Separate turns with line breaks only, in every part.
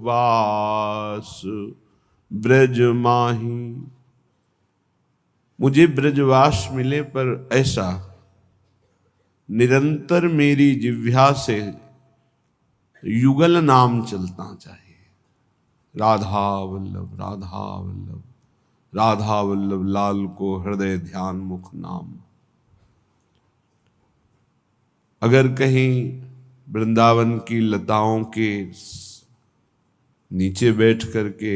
वास ब्रज माही। मुझे ब्रजवास मिले, पर ऐसा निरंतर मेरी जिह्वा से युगल नाम चलता चाहिए। राधा वल्लभ राधा वल्लभ, राधा वल्लभ लाल को हृदय ध्यान मुख नाम। अगर कहीं वृंदावन की लताओं के नीचे बैठ करके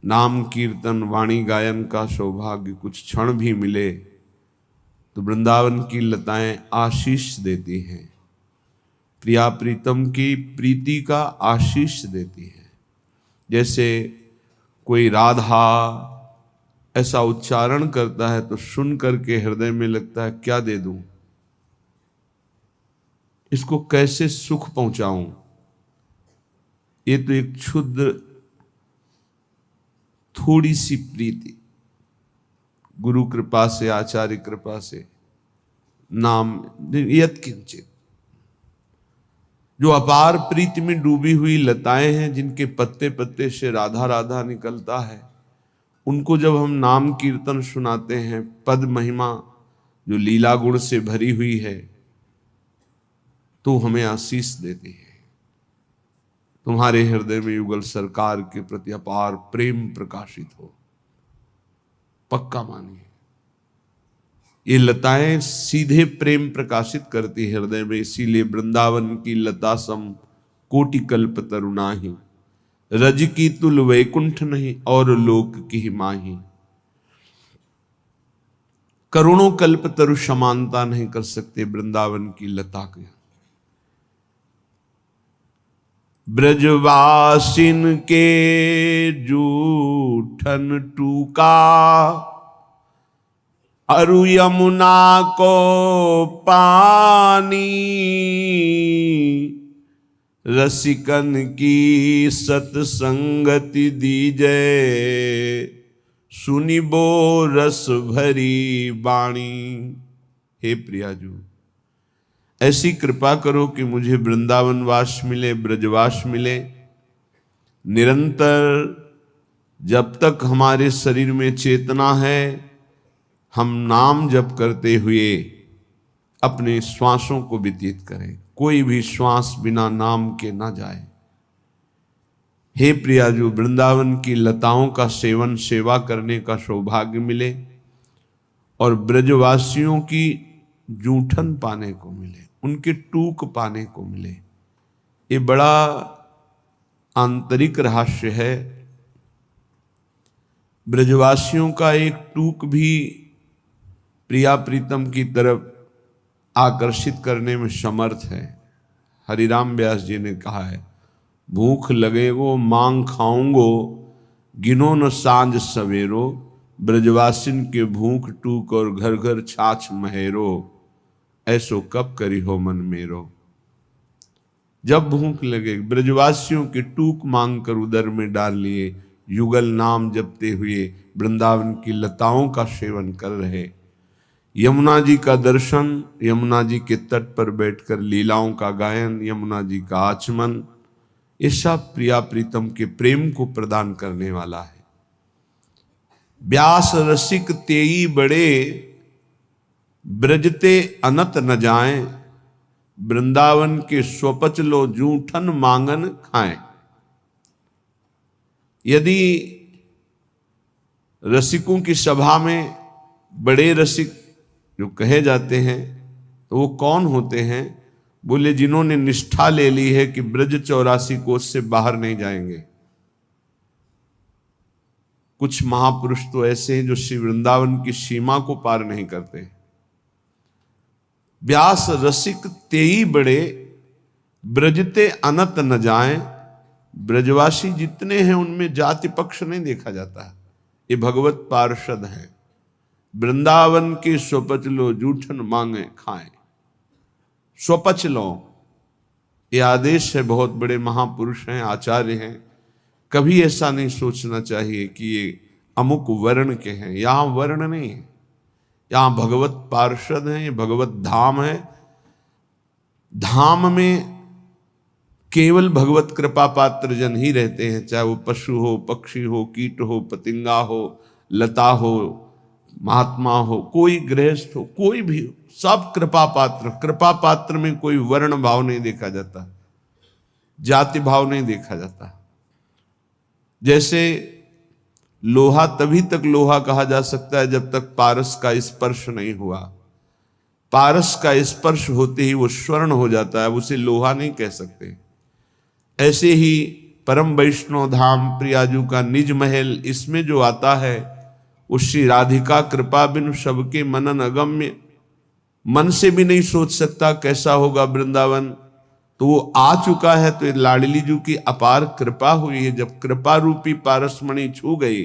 नाम कीर्तन वाणी गायन का सौभाग्य कुछ क्षण भी मिले, तो वृंदावन की लताएं आशीष देती हैं, प्रिया प्रीतम की प्रीति का आशीष देती है। जैसे कोई राधा ऐसा उच्चारण करता है तो सुन करके हृदय में लगता है क्या दे दूं, इसको कैसे सुख पहुंचाऊं। ये तो एक क्षुद्र थोड़ी सी प्रीति, गुरु कृपा से, आचार्य कृपा से, नाम यत किंचित। जो अपार प्रीति में डूबी हुई लताएं हैं, जिनके पत्ते पत्ते से राधा राधा निकलता है, उनको जब हम नाम कीर्तन सुनाते हैं, पद महिमा जो लीला गुण से भरी हुई है, तो हमें आशीष देती है। तुम्हारे हृदय में युगल सरकार के प्रति अपार प्रेम प्रकाशित हो, पक्का मानिए। ये लताएं सीधे प्रेम प्रकाशित करती है हृदय में। इसीलिए वृंदावन की लता सम कोटि कल्प तरुणाही, रज की तुल वैकुंठ नहीं और लोक की माही। करोड़ों कल्प तरु समानता नहीं कर सकते वृंदावन की लता के। ब्रजवासिन के जूठन टूका, अरु यमुना को पानी। रसिकन की सतसंगति दीजै, सुनी बो रस भरी बाणी। हे प्रियाजू, ऐसी कृपा करो कि मुझे वृंदावन वास मिले, ब्रजवास मिले। निरंतर जब तक हमारे शरीर में चेतना है, हम नाम जप करते हुए अपने श्वासों को व्यतीत करें। कोई भी श्वास बिना नाम के ना जाए। हे प्रियाजू, वृंदावन की लताओं का सेवन, सेवा करने का सौभाग्य मिले और ब्रजवासियों की जूठन पाने को मिले, उनके टूक पाने को मिले। ये बड़ा आंतरिक रहस्य है। ब्रजवासियों का एक टूक भी प्रिया प्रीतम की तरफ आकर्षित करने में समर्थ है। हरिराम व्यास जी ने कहा है, भूख लगेगो मांग खाऊंगो, गिनो न सांझ सवेरो। ब्रजवासिन के भूख टूक और घर घर छाछ महेरो, ऐसो कब करी हो मन मेरो। जब भूख लगे, ब्रजवासियों के टूक मांग कर उदर में डाल लिए, युगल नाम जपते हुए वृंदावन की लताओं का सेवन कर रहे, यमुना जी का दर्शन, यमुना जी के तट पर बैठकर लीलाओं का गायन, यमुना जी का आचमन, ये सब प्रिया प्रीतम के प्रेम को प्रदान करने वाला है। व्यास रसिक तेई बड़े, ब्रजते अनत न जाएं। वृंदावन के स्वपच लो जूठन मांगन खाएं। यदि रसिकों की सभा में बड़े रसिक जो कहे जाते हैं, तो वो कौन होते हैं? बोले, जिन्होंने निष्ठा ले ली है कि ब्रज 84 कोस से बाहर नहीं जाएंगे। कुछ महापुरुष तो ऐसे हैं जो श्री वृंदावन की सीमा को पार नहीं करते। व्यास रसिक तेई बड़े, ब्रजते अनत न जाएं। ब्रजवासी जितने हैं उनमें जाति पक्ष नहीं देखा जाता। ये भगवत पार्षद हैं। वृंदावन के स्वपच लो जूठन मांगे खाएं। स्वपच लो, ये आदेश है। बहुत बड़े महापुरुष हैं, आचार्य हैं। कभी ऐसा नहीं सोचना चाहिए कि ये अमुक वर्ण के हैं। यहां वर्ण नहीं है, यहां भगवत पार्षद हैं। ये भगवत धाम है। धाम में केवल भगवत कृपा पात्र जन ही रहते हैं, चाहे वो पशु हो, पक्षी हो, कीट हो, पतिंगा हो, लता हो, महात्मा हो, कोई गृहस्थ हो, कोई भी हो, सब कृपा पात्र। कृपा पात्र में कोई वर्ण भाव नहीं देखा जाता, जाति भाव नहीं देखा जाता। जैसे लोहा तभी तक लोहा कहा जा सकता है जब तक पारस का स्पर्श नहीं हुआ। पारस का स्पर्श होते ही वो स्वर्ण हो जाता है, उसे लोहा नहीं कह सकते। ऐसे ही परम वैष्णव धाम प्रियाजू का निज महल, इसमें जो आता है उसकी राधिका कृपा बिनु सबके मनन अगम्य। मन से भी नहीं सोच सकता कैसा होगा वृंदावन, तो वो आ चुका है। तो लाडली जी की अपार कृपा हुई है। जब कृपा रूपी पारसमणि छू गई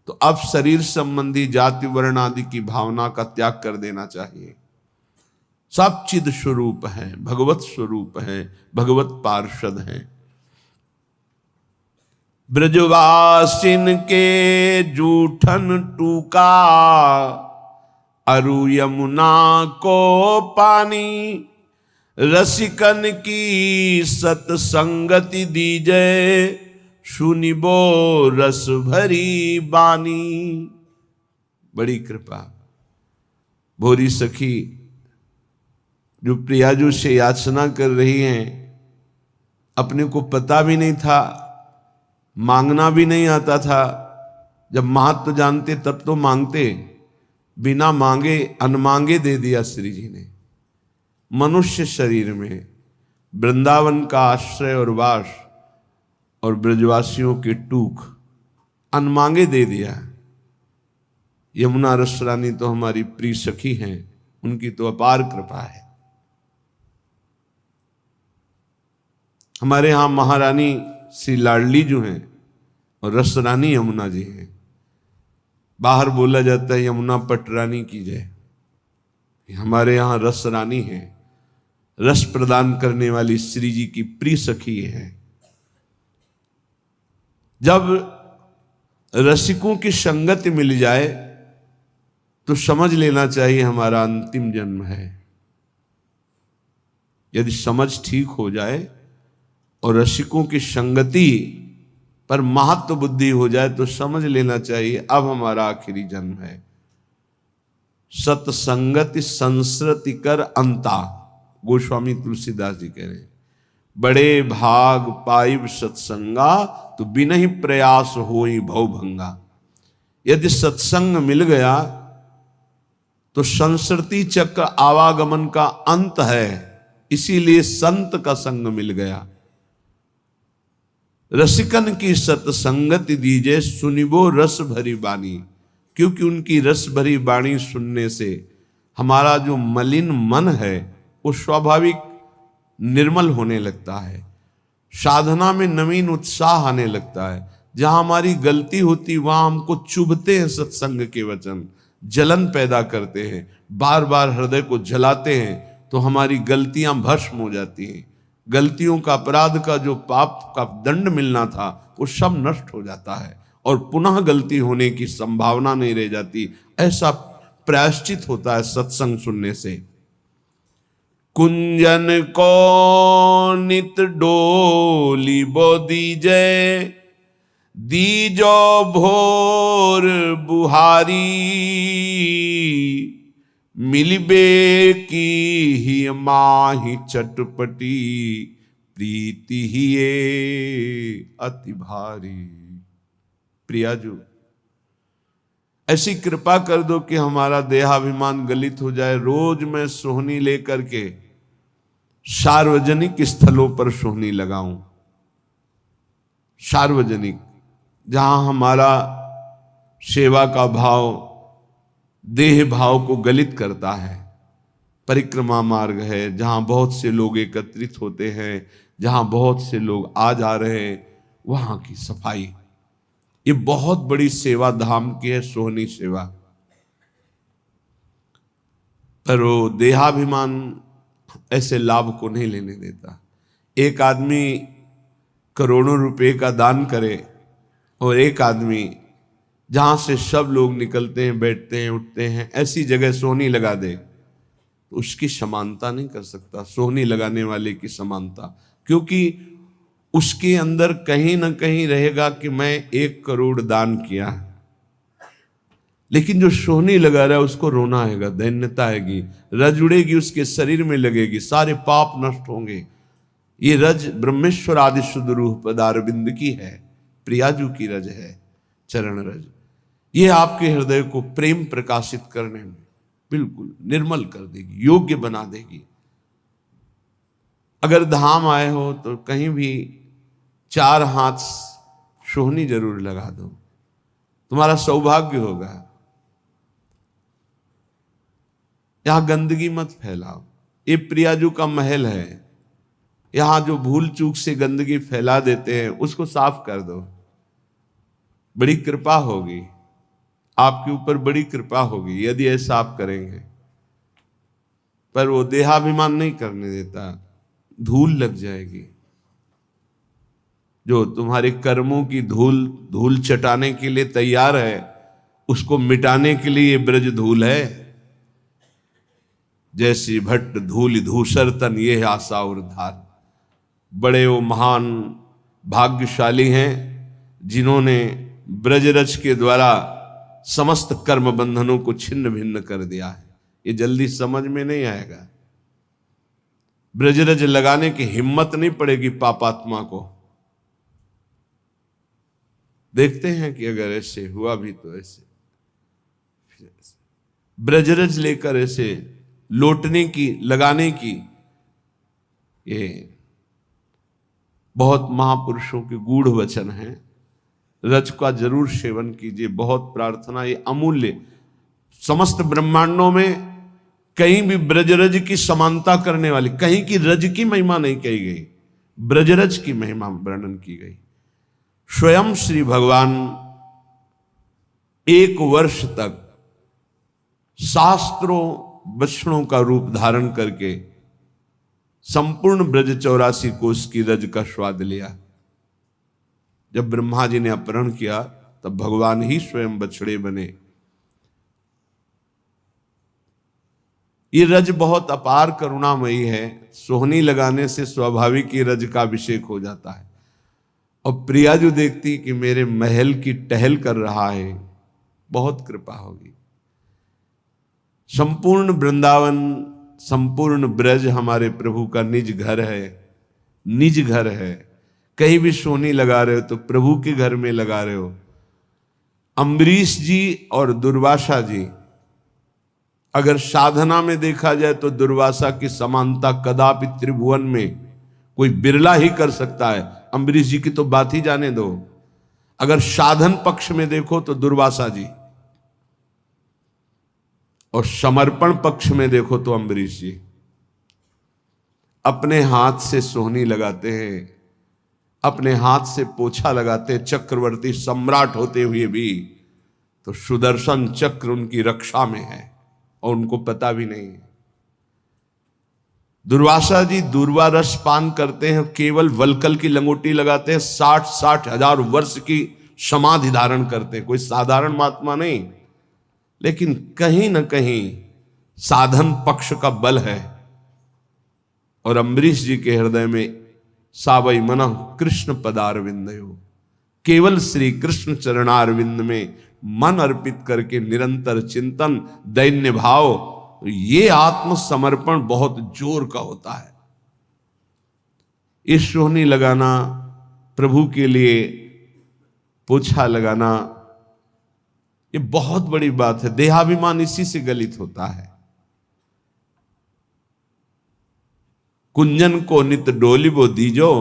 तो अब शरीर संबंधी जाति वर्ण आदि की भावना का त्याग कर देना चाहिए। सब चिद स्वरूप है, भगवत स्वरूप है, भगवत पार्षद हैं। ब्रजवासिन के जूठन टूका, अरु यमुना को पानी, रसिकन की सतसंगति दीजे, सुनिबो रस भरी बानी। बड़ी कृपा। भोरी सखी जो प्रियाजू से याचना कर रही हैं, अपने को पता भी नहीं था, मांगना भी नहीं आता था। जब महत्व जानते तब तो मांगते, बिना मांगे अनमांगे दे दिया श्री जी ने। मनुष्य शरीर में वृंदावन का आश्रय और वास और ब्रजवासियों के टूक अनमांगे दे दिया। यमुना रस रानी तो हमारी प्रिय सखी हैं, उनकी तो अपार कृपा है। हमारे यहां महारानी श्री लाडली जो हैं और रस रानी यमुना जी हैं। बाहर बोला जाता है यमुना पटरानी की जय। हमारे यहां रस रानी है, रस प्रदान करने वाली श्री जी की प्रिय सखी है। जब रसिकों की संगति मिल जाए तो समझ लेना चाहिए हमारा अंतिम जन्म है। यदि समझ ठीक हो जाए और रसिकों की संगति पर महत्व बुद्धि हो जाए तो समझ लेना चाहिए अब हमारा आखिरी जन्म है। सत्संगति संस्कृति कर अंता, गोस्वामी तुलसीदास जी कह रहे हैं। बड़े भाग पाइब सत्संगा, तो बिना ही प्रयास होई भवभंगा। यदि सत्संग मिल गया तो संस्कृति चक्र आवागमन का अंत है, इसीलिए संत का संग मिल गया। रसिकन की सत्संगति दीजे, सुनिबो रस भरी बानी। क्योंकि उनकी रस भरी बाणी सुनने से हमारा जो मलिन मन है वो स्वाभाविक निर्मल होने लगता है। साधना में नवीन उत्साह आने लगता है। जहां हमारी गलती होती वहां हमको चुभते हैं सत्संग के वचन, जलन पैदा करते हैं, बार बार हृदय को जलाते हैं, तो हमारी गलतियां भस्म हो जाती हैं। गलतियों का, अपराध का जो पाप का दंड मिलना था वो सब नष्ट हो जाता है और पुनः गलती होने की संभावना नहीं रह जाती। ऐसा प्रायश्चित होता है सत्संग सुनने से। कुंजन को नित डोली बो दीजे, दीजो भोर बुहारी, मिलबे की ही माही चटपटी, प्रीति ही ये अति भारी। प्रियाजू ऐसी कृपा कर दो कि हमारा देहाभिमान गलित हो जाए। रोज मैं सोहनी लेकर के सार्वजनिक स्थलों पर सोहनी लगाऊं। सार्वजनिक, जहां हमारा सेवा का भाव देह भाव को गलित करता है। परिक्रमा मार्ग है, जहां बहुत से लोग एकत्रित होते हैं, जहां बहुत से लोग आ जा रहे हैं, वहां की सफाई, ये बहुत बड़ी सेवा धाम की है, सोहनी सेवा। पर वो देहाभिमान ऐसे लाभ को नहीं लेने देता। एक आदमी करोड़ों रुपए का दान करे और एक आदमी जहां से सब लोग निकलते हैं, बैठते हैं, उठते हैं, ऐसी जगह सोहनी लगा दे, तो उसकी समानता नहीं कर सकता सोहनी लगाने वाले की समानता। क्योंकि उसके अंदर कहीं ना कहीं रहेगा कि मैं 1 करोड़ दान किया, लेकिन जो सोहनी लगा रहा है उसको रोना आएगा, दैन्यता आएगी, रज उड़ेगी, उसके शरीर में लगेगी, सारे पाप नष्ट होंगे। ये रज ब्रह्मेश्वर आदि शुद्ध रूप पदारविंद की है, प्रियाजू की रज है, चरण रज। ये आपके हृदय को प्रेम प्रकाशित करने में बिल्कुल निर्मल कर देगी, योग्य बना देगी। अगर धाम आए हो तो कहीं भी 4 हाथ सोहनी जरूर लगा दो, तुम्हारा सौभाग्य होगा। यहां गंदगी मत फैलाओ, ये प्रियाजू का महल है, यहां जो भूल चूक से गंदगी फैला देते हैं उसको साफ कर दो, बड़ी कृपा होगी आपके ऊपर, बड़ी कृपा होगी यदि ऐसा आप करेंगे। पर वो देहाभिमान नहीं करने देता, धूल लग जाएगी। जो तुम्हारे कर्मों की धूल चटाने के लिए तैयार है, उसको मिटाने के लिए ये ब्रज धूल है। जैसी भट्ट धूल धूसर तन ये है आशा और धार। बड़े वो महान भाग्यशाली हैं जिन्होंने ब्रजरज के द्वारा समस्त कर्म बंधनों को छिन्न भिन्न कर दिया है। ये जल्दी समझ में नहीं आएगा, ब्रजरज लगाने की हिम्मत नहीं पड़ेगी पापात्मा को। देखते हैं कि अगर ऐसे हुआ भी तो ऐसे ब्रजरज लेकर ऐसे लौटने की, लगाने की, ये बहुत महापुरुषों के गूढ़ वचन हैं। रज का जरूर सेवन कीजिए, बहुत प्रार्थना, ये अमूल्य। समस्त ब्रह्मांडों में कहीं भी ब्रजरज की समानता करने वाली, कहीं की रज की महिमा नहीं कही गई, ब्रजरज की महिमा वर्णन की गई। स्वयं श्री भगवान 1 वर्ष तक शास्त्रों वचनों का रूप धारण करके संपूर्ण ब्रज 84 कोष की रज का स्वाद लिया। जब ब्रह्मा जी ने अपहरण किया तब भगवान ही स्वयं बछड़े बने। ये रज बहुत अपार करुणामयी है, सोहनी लगाने से स्वाभाविक ही रज का अभिषेक हो जाता है। और प्रिया जो देखती कि मेरे महल की टहल कर रहा है, बहुत कृपा होगी। संपूर्ण वृंदावन, संपूर्ण ब्रज हमारे प्रभु का निज घर है, निज घर है। कहीं भी सोहनी लगा रहे हो तो प्रभु के घर में लगा रहे हो। अम्बरीश जी और दुर्वासा जी, अगर साधना में देखा जाए तो दुर्वासा की समानता कदापि त्रिभुवन में कोई बिरला ही कर सकता है। अम्बरीश जी की तो बात ही जाने दो। अगर साधन पक्ष में देखो तो दुर्वासा जी, और समर्पण पक्ष में देखो तो अम्बरीश जी। अपने हाथ से सोहनी लगाते हैं, अपने हाथ से पोछा लगाते हैं, चक्रवर्ती सम्राट होते हुए भी। तो सुदर्शन चक्र उनकी रक्षा में है और उनको पता भी नहीं है। दुर्वासा जी दूर्वा रस पान करते हैं, केवल वलकल की लंगोटी लगाते हैं, 60 हजार वर्ष की समाधि धारण करते हैं। कोई साधारण महात्मा नहीं, लेकिन कहीं न कहीं साधन पक्ष का बल है। और अम्बरीश जी के हृदय में सावई मनः कृष्ण पदारविंदयो, केवल श्री कृष्ण चरणारविंद में मन अर्पित करके निरंतर चिंतन, दैन्य भाव, ये आत्मसमर्पण बहुत जोर का होता है। इस सोहनी लगाना, प्रभु के लिए पोछा लगाना, ये बहुत बड़ी बात है। देहाभिमान इसी से गलित होता है। कुंजन को नित डोलिबो दीजो,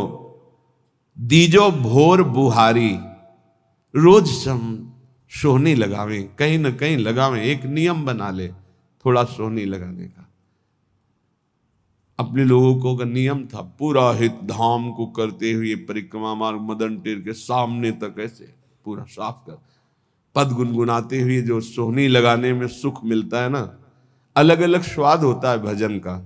दीजो भोर बुहारी। रोज सोहनी लगावें, कहीं ना कहीं लगावें, एक नियम बना ले थोड़ा सोहनी लगाने का। अपने लोगों को का नियम था, पूरा हित धाम को करते हुए परिक्रमा मार्ग मदन टेर के सामने तक ऐसे पूरा साफ कर, पद गुनगुनाते हुए जो सोहनी लगाने में सुख मिलता है ना, अलग अलग स्वाद होता है भजन का।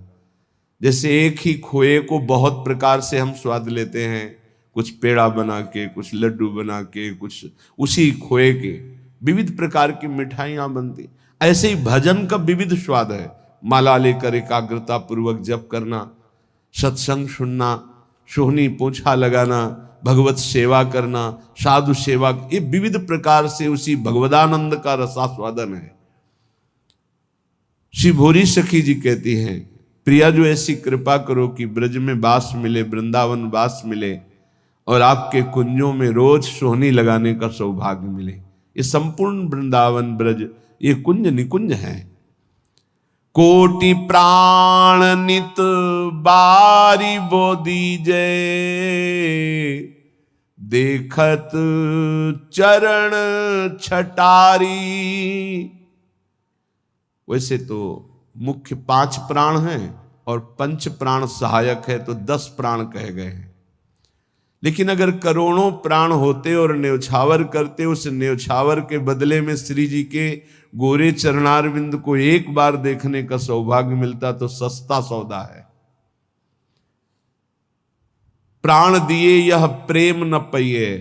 जैसे एक ही खोए को बहुत प्रकार से हम स्वाद लेते हैं, कुछ पेड़ा बना के, कुछ लड्डू बना के, कुछ उसी खोए के विविध प्रकार की मिठाइयां बनती, ऐसे ही भजन का विविध स्वाद है। माला लेकर एकाग्रता पूर्वक जप करना, सत्संग सुनना, सोहनी पोछा लगाना, भगवत सेवा करना, साधु सेवा, ये विविध प्रकार से उसी भगवदानंद का रसास्वादन है। श्री भोरी सखी जी कहती हैं, प्रिया जो ऐसी कृपा करो कि ब्रज में वास मिले, वृंदावन वास मिले और आपके कुंजों में रोज सोहनी लगाने का सौभाग्य मिले। ये संपूर्ण वृंदावन ब्रज ये कुंज निकुंज है। कोटि प्राण नित बारी बोधी जय, देखत चरण छटारी। वैसे तो मुख्य 5 प्राण हैं और 5 प्राण सहायक है तो 10 प्राण कहे गए हैं। लेकिन अगर करोड़ों प्राण होते और न्यौछावर करते, उस न्यौछावर के बदले में श्री जी के गोरे चरणारविंद को एक बार देखने का सौभाग्य मिलता तो सस्ता सौदा है। प्राण दिए यह प्रेम न पइए,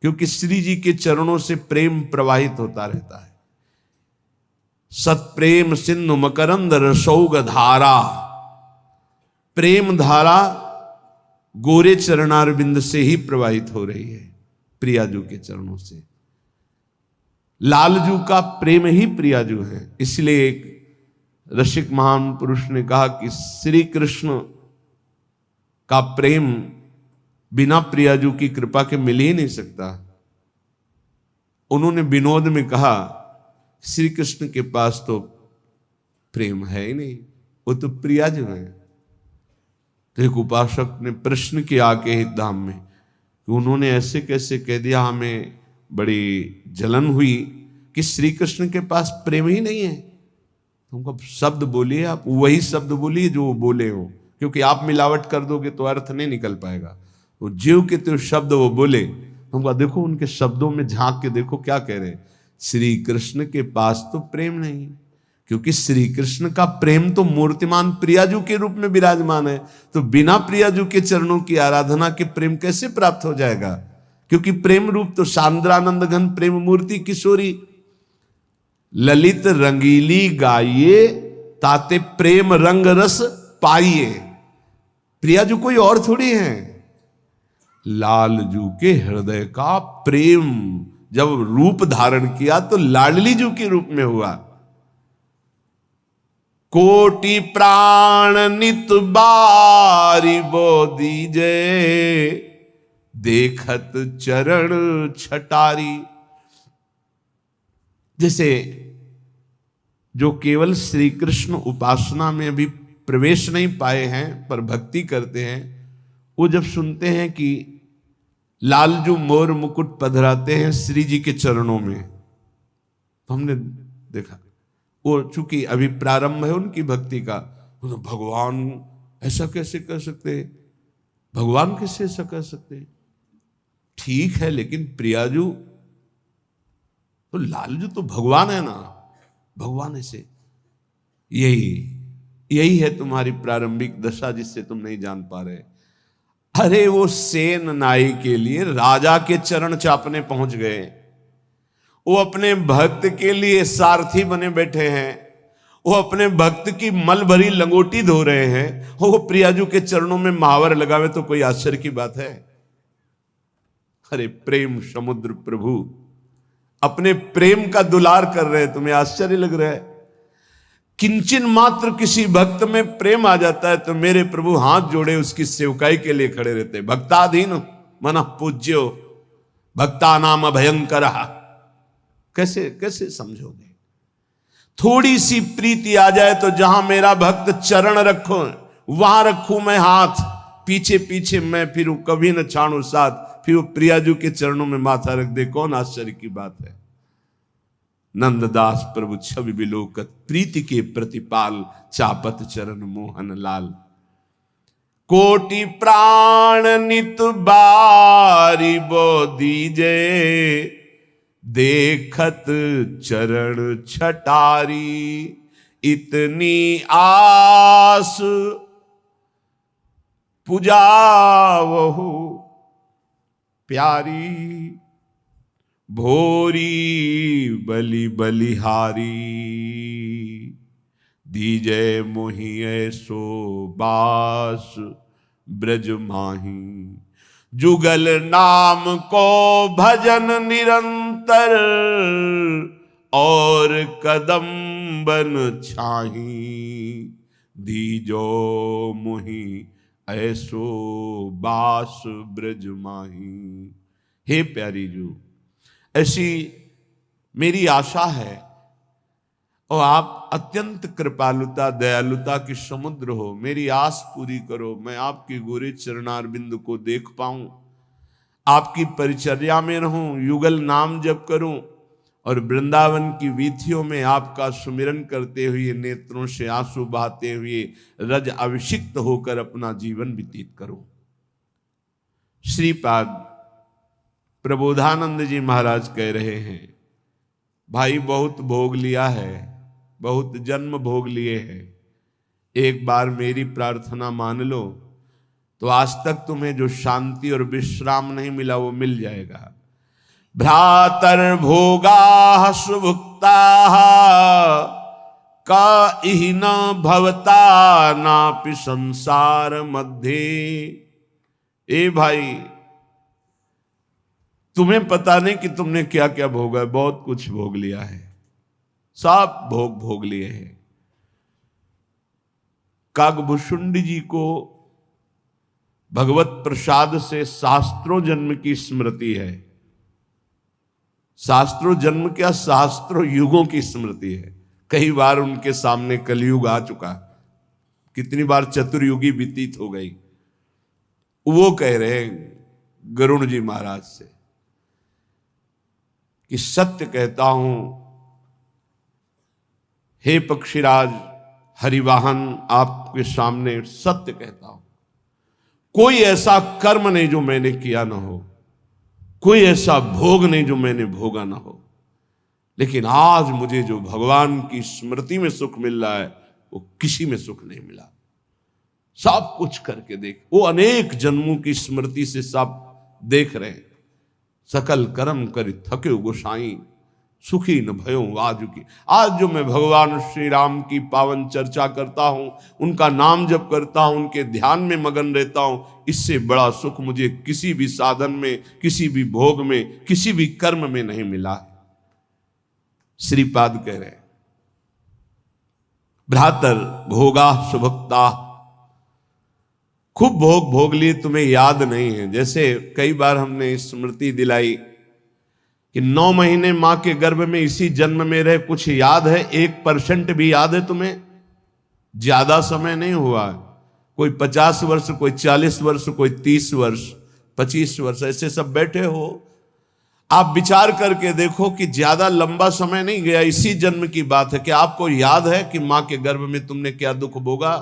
क्योंकि श्री जी के चरणों से प्रेम प्रवाहित होता रहता है। सत्प्रेम सिंधु मकरंद रसौग धारा, प्रेम धारा गोरे चरणारविंद से ही प्रवाहित हो रही है, प्रियाजू के चरणों से। लालजू का प्रेम ही प्रियाजू है। इसलिए एक रसिक महान पुरुष ने कहा कि श्री कृष्ण का प्रेम बिना प्रियाजू की कृपा के मिल ही नहीं सकता। उन्होंने विनोद में कहा, श्री कृष्ण के पास तो प्रेम है ही नहीं, वो तो प्रियाजू है। तो एक उपासक ने प्रश्न किया आके हितधाम में कि उन्होंने ऐसे कैसे कह दिया, हमें बड़ी जलन हुई कि श्री कृष्ण के पास प्रेम ही नहीं है। तुमको शब्द बोलिए, आप वही शब्द बोलिए जो वो बोले हो, क्योंकि आप मिलावट कर दोगे तो अर्थ नहीं निकल पाएगा। वो जीव के तो शब्द वो बोले, तुमको देखो उनके शब्दों में झांक के देखो क्या कह रहे हैं। श्री कृष्ण के पास तो प्रेम नहीं, क्योंकि श्री कृष्ण का प्रेम तो मूर्तिमान प्रियाजू के रूप में विराजमान है। तो बिना प्रियाजू के चरणों की आराधना के प्रेम कैसे प्राप्त हो जाएगा? क्योंकि प्रेम रूप तो सांद्रानंद घन प्रेम मूर्ति किशोरी, ललित रंगीली गाइए ताते प्रेम रंग रस पाइए। प्रियाजू कोई और थोड़ी है, लालजू के हृदय का प्रेम जब रूप धारण किया तो लाडली जू के रूप में हुआ। कोटि प्राण नित बारी बोधी जय, देखत चरण छटारी। जैसे जो केवल श्री कृष्ण उपासना में अभी प्रवेश नहीं पाए हैं पर भक्ति करते हैं, वो जब सुनते हैं कि लालजू मोर मुकुट पधराते हैं श्री जी के चरणों में, तो हमने देखा वो चूंकि अभी प्रारंभ है उनकी भक्ति का, तो भगवान ऐसा कैसे कर सकते, भगवान कैसे ऐसा कर सकते? ठीक है, लेकिन प्रियाजू तो लालजू तो भगवान है ना, भगवान ऐसे। यही है तुम्हारी प्रारंभिक दशा जिससे तुम नहीं जान पा रहे। अरे वो सेन नाई के लिए राजा के चरण चापने पहुंच गए, वो अपने भक्त के लिए सारथी बने बैठे हैं, वो अपने भक्त की मल भरी लंगोटी धो रहे हैं, वो प्रियाजू के चरणों में महावर लगावे तो कोई आश्चर्य की बात है? अरे प्रेम समुद्र प्रभु अपने प्रेम का दुलार कर रहे हैं, तुम्हें आश्चर्य लग रहा है? किंचन मात्र किसी भक्त में प्रेम आ जाता है तो मेरे प्रभु हाथ जोड़े उसकी सेवकाई के लिए खड़े रहते हैं। भक्ताधीन मन पूज्यो भक्ता नाम भयंकर। कैसे कैसे समझोगे? थोड़ी सी प्रीति आ जाए तो जहां मेरा भक्त चरण रखो वहां रखूं मैं हाथ, पीछे पीछे मैं फिरूं, कभी न छाड़ू साथ, फिर वो प्रियाजू के चरणों में माथा रख दे। कौन आश्चर्य की बात है? नंददास प्रभु छवि बिलोकत, प्रीति के प्रतिपाल, चापत चरण मोहन लाल। कोटि प्राण नित बारी बोधी जय, देखत चरण छटारी। इतनी आस पुजावहु प्यारी, भोरी बलि बलिहारी। दीजय मोहि ऐसो बास ब्रज माही। जुगल नाम को भजन निरंतर, और कदम बन छाही। दीजो मुहि ऐसो बास ब्रज माही। हे प्यारी जू, ऐसी मेरी आशा है, और आप अत्यंत कृपालुता दयालुता की समुद्र हो। मेरी आस पूरी करो, मैं आपके गोरे चरणारविंद को देख पाऊं, आपकी परिचर्या में रहूं, युगल नाम जप करूं, और वृंदावन की वीथियों में आपका सुमिरन करते हुए, नेत्रों से आंसू बहाते हुए, रज अभिषिक्त होकर अपना जीवन व्यतीत करूं। श्रीपाद प्रबोधानंद जी महाराज कह रहे हैं, भाई बहुत भोग लिया है, बहुत जन्म भोग लिए हैं, एक बार मेरी प्रार्थना मान लो तो आज तक तुम्हें जो शांति और विश्राम नहीं मिला वो मिल जाएगा। भ्रातर भोगा सुभुक्ता का इह न भवता नापि संसार मध्य। ए भाई, तुम्हें पता नहीं कि तुमने क्या क्या भोगा है, बहुत कुछ भोग लिया है, सब भोग लिए हैं। कागभूषुंडी जी को भगवत प्रसाद से शास्त्रों जन्म की स्मृति है। शास्त्रों जन्म क्या, शास्त्रों युगों की स्मृति है। कई बार उनके सामने कलयुग आ चुका, कितनी बार चतुर्युगी व्यतीत हो गई। वो कह रहे हैं गरुण जी महाराज से कि सत्य कहता हूं हे पक्षीराज हरिवाहन, आपके सामने सत्य कहता हूं, कोई ऐसा कर्म नहीं जो मैंने किया ना हो, कोई ऐसा भोग नहीं जो मैंने भोगा ना हो, लेकिन आज मुझे जो भगवान की स्मृति में सुख मिल रहा है वो किसी में सुख नहीं मिला। सब कुछ करके देख, वो अनेक जन्मों की स्मृति से सब देख रहे हैं। सकल कर्म कर थके गोसाई, सुखी न भयो आज की। आज जो मैं भगवान श्री राम की पावन चर्चा करता हूं, उनका नाम जप करता हूं, उनके ध्यान में मगन रहता हूं, इससे बड़ा सुख मुझे किसी भी साधन में, किसी भी भोग में, किसी भी कर्म में नहीं मिला। श्रीपाद कह रहे हैं भ्रातर भोगा सुभक्ता, खूब भोग लिए, तुम्हें याद नहीं है। जैसे कई बार हमने स्मृति दिलाई कि 9 महीने मां के गर्भ में इसी जन्म में रहे, कुछ याद है? 1% भी याद है तुम्हें? ज्यादा समय नहीं हुआ, कोई 50 वर्ष, कोई 40 वर्ष, कोई 30 वर्ष, 25 वर्ष, ऐसे सब बैठे हो। आप विचार करके देखो कि ज्यादा लंबा समय नहीं गया, इसी जन्म की बात है। क्या आपको याद है कि मां के गर्भ में तुमने क्या दुख भोगा?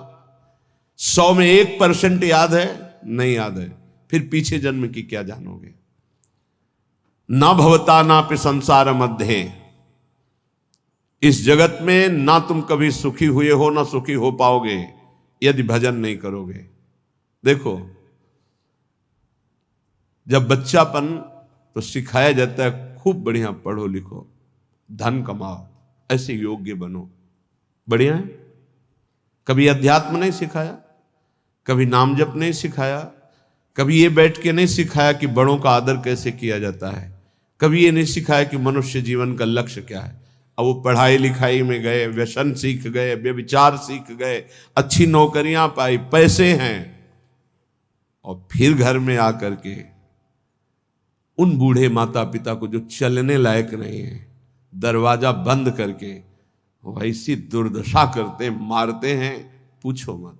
100 में 1% याद है? नहीं याद है, फिर पीछे जन्म की क्या जानोगे? ना भवता ना पे संसार मध्य, इस जगत में ना तुम कभी सुखी हुए हो ना सुखी हो पाओगे यदि भजन नहीं करोगे। देखो, जब बच्चापन तो सिखाया जाता है खूब बढ़िया पढ़ो लिखो, धन कमाओ, ऐसे योग्य बनो, बढ़िया है। कभी अध्यात्म नहीं सिखाया, कभी नाम जप नहीं सिखाया, कभी ये बैठ के नहीं सिखाया कि बड़ों का आदर कैसे किया जाता है, कभी ये नहीं सिखाया कि मनुष्य जीवन का लक्ष्य क्या है। अब वो पढ़ाई लिखाई में गए, व्यसन सीख गए, व्यभिचार सीख गए, अच्छी नौकरियां पाई, पैसे हैं, और फिर घर में आकर के उन बूढ़े माता पिता को जो चलने लायक नहीं है, दरवाजा बंद करके वो ऐसी दुर्दशा करते, मारते हैं, पूछो मत।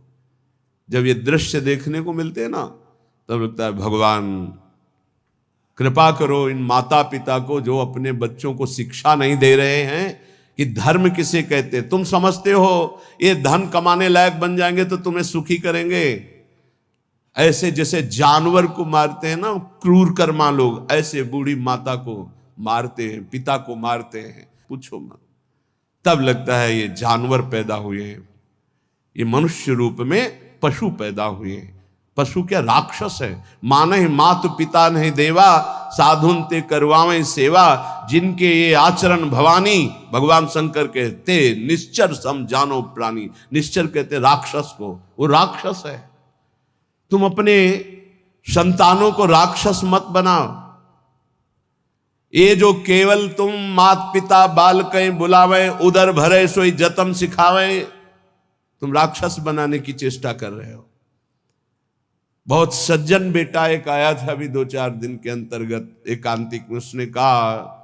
जब ये दृश्य देखने को मिलते हैं ना, तब लगता है भगवान कृपा करो इन माता पिता को जो अपने बच्चों को शिक्षा नहीं दे रहे हैं कि धर्म किसे कहते। तुम समझते हो ये धन कमाने लायक बन जाएंगे तो तुम्हें सुखी करेंगे, ऐसे जैसे जानवर को मारते हैं ना क्रूर कर्मा लोग, ऐसे बूढ़ी माता को मारते हैं, पिता को मारते हैं, पूछो मत। तब लगता है ये जानवर पैदा हुए हैं, ये मनुष्य रूप में पशु पैदा हुए हैं। पशु क्या, राक्षस है। मानहि मातु पिता नहीं देवा, साधुन ते करवावें सेवा, जिनके ये आचरण भवानी, भगवान शंकर कहते निश्चर सम जानो प्राणी। निश्चर कहते राक्षस को, वो राक्षस है। तुम अपने संतानों को राक्षस मत बनाओ। ये जो केवल तुम मात पिता बाल कहीं बुलावे, उधर भरे सोई जतन सिखावे, तुम राक्षस बनाने की चेष्टा कर रहे हो। बहुत सज्जन बेटा एक आया था अभी 2-4 दिन के अंतर्गत एकांतिक में। उसने कहा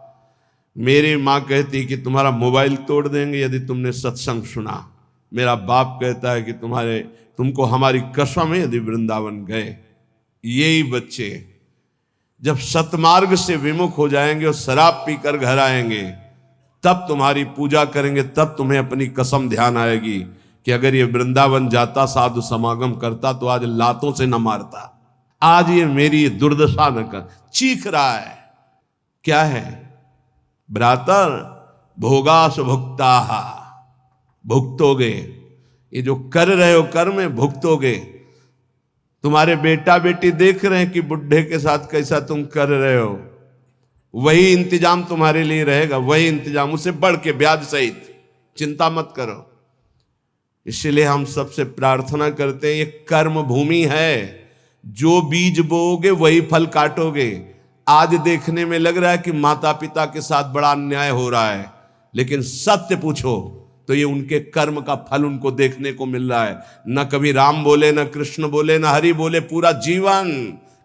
मेरी माँ कहती कि तुम्हारा मोबाइल तोड़ देंगे यदि तुमने सत्संग सुना। मेरा बाप कहता है कि तुमको हमारी कसम है यदि वृंदावन गए। यही बच्चे जब सतमार्ग से विमुख हो जाएंगे और शराब पीकर घर आएंगे, तब तुम्हारी पूजा करेंगे, तब तुम्हें अपनी कसम ध्यान आएगी कि अगर ये वृंदावन जाता, साधु समागम करता, तो आज लातों से न मारता। आज ये मेरी दुर्दशा न कर। चीख रहा है। क्या है? भ्रातर भोगास भुक्ता, भुगतोगे। ये जो कर रहे हो कर्म भुगतोगे। तुम्हारे बेटा बेटी देख रहे हैं कि बुढ़े के साथ कैसा तुम कर रहे हो, वही इंतजाम तुम्हारे लिए रहेगा, वही इंतजाम, उससे बढ़ के ब्याज सहित। चिंता मत करो। इसलिए हम सबसे प्रार्थना करते हैं, ये कर्म भूमि है, जो बीज बोओगे वही फल काटोगे। आज देखने में लग रहा है कि माता पिता के साथ बड़ा अन्याय हो रहा है, लेकिन सत्य पूछो तो ये उनके कर्म का फल उनको देखने को मिल रहा है। न कभी राम बोले, न कृष्ण बोले, न हरि बोले, पूरा जीवन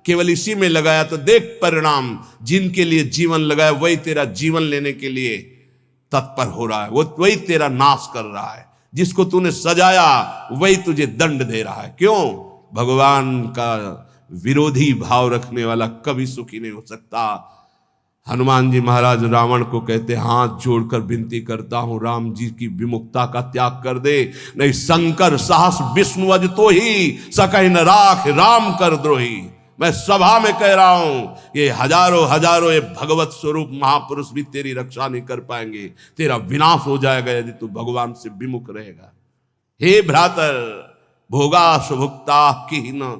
केवल इसी में लगाया। तो देख परिणाम, जिनके लिए जीवन लगाया वही तेरा जीवन लेने के लिए तत्पर हो रहा है, वही तेरा नाश कर रहा है। जिसको तूने सजाया वही तुझे दंड दे रहा है। क्यों? भगवान का विरोधी भाव रखने वाला कभी सुखी नहीं हो सकता। हनुमान जी महाराज रावण को कहते, हाथ जोड़कर विनती करता हूं राम जी की विमुखता का त्याग कर दे, नहीं शंकर साहस विष्णु अज तो ही सकहि न राख राम कर द्रोही। मैं सभा में कह रहा हूं ये हजारों ये भगवत स्वरूप महापुरुष भी तेरी रक्षा नहीं कर पाएंगे। तेरा विनाश हो जाएगा यदि तू भगवान से विमुख रहेगा। हे भ्रातर भोगा सुभुक्ता की न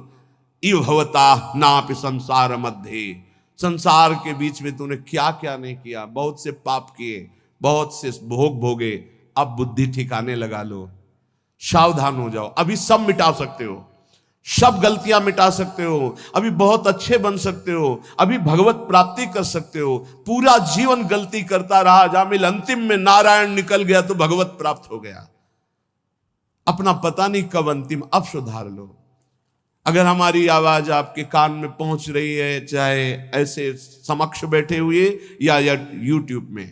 इव भवता नापि संसार मध्य। संसार के बीच में तूने क्या क्या नहीं किया। बहुत से पाप किए, बहुत से भोग भोगे। अब बुद्धि ठिकाने लगा लो, सावधान हो जाओ। अभी सब मिटा सकते हो, सब गलतियां मिटा सकते हो, अभी बहुत अच्छे बन सकते हो, अभी भगवत प्राप्ति कर सकते हो। पूरा जीवन गलती करता रहा, जामिल अंतिम में नारायण निकल गया तो भगवत प्राप्त हो गया। अपना पता नहीं कब अंतिम, अब सुधार लो। अगर हमारी आवाज आपके कान में पहुंच रही है, चाहे ऐसे समक्ष बैठे हुए या यूट्यूब में,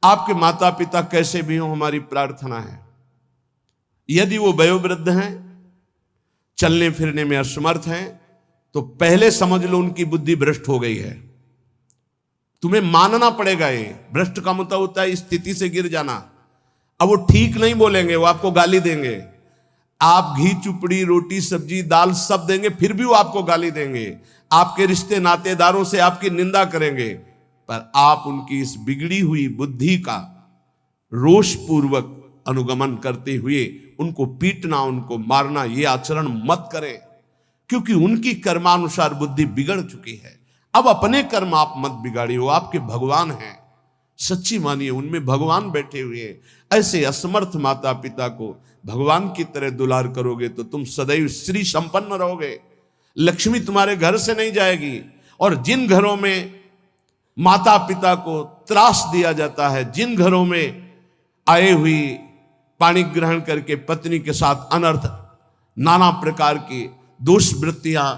आपके माता पिता कैसे भी हो, हमारी प्रार्थना है यदि वो वयोवृद्ध हैं, चलने फिरने में असमर्थ हैं, तो पहले समझ लो उनकी बुद्धि भ्रष्ट हो गई है। तुम्हें मानना पड़ेगा। ये भ्रष्ट का मतलब होता है स्थिति से गिर जाना। अब वो ठीक नहीं बोलेंगे, वो आपको गाली देंगे। आप घी चुपड़ी रोटी सब्जी दाल सब देंगे, फिर भी वो आपको गाली देंगे। आपके रिश्ते नातेदारों से आपकी निंदा करेंगे। पर आप उनकी इस बिगड़ी हुई बुद्धि का रोष पूर्वक अनुगमन करते हुए उनको पीटना, उनको मारना, ये आचरण मत करें, क्योंकि उनकी कर्मानुसार बुद्धि बिगड़ चुकी है। अब अपने कर्म आप मत बिगाड़िए। वो आपके भगवान हैं, सच्ची मानिए उनमें भगवान बैठे हुए हैं। ऐसे असमर्थ माता पिता को भगवान की तरह दुलार करोगे तो तुम सदैव श्री संपन्न रहोगे। लक्ष्मी तुम्हारे घर से नहीं जाएगी। और जिन घरों में माता पिता को त्रास दिया जाता है, जिन घरों में आए हुई पानी ग्रहण करके पत्नी के साथ अनर्थ नाना प्रकार की दोष वृत्तियां,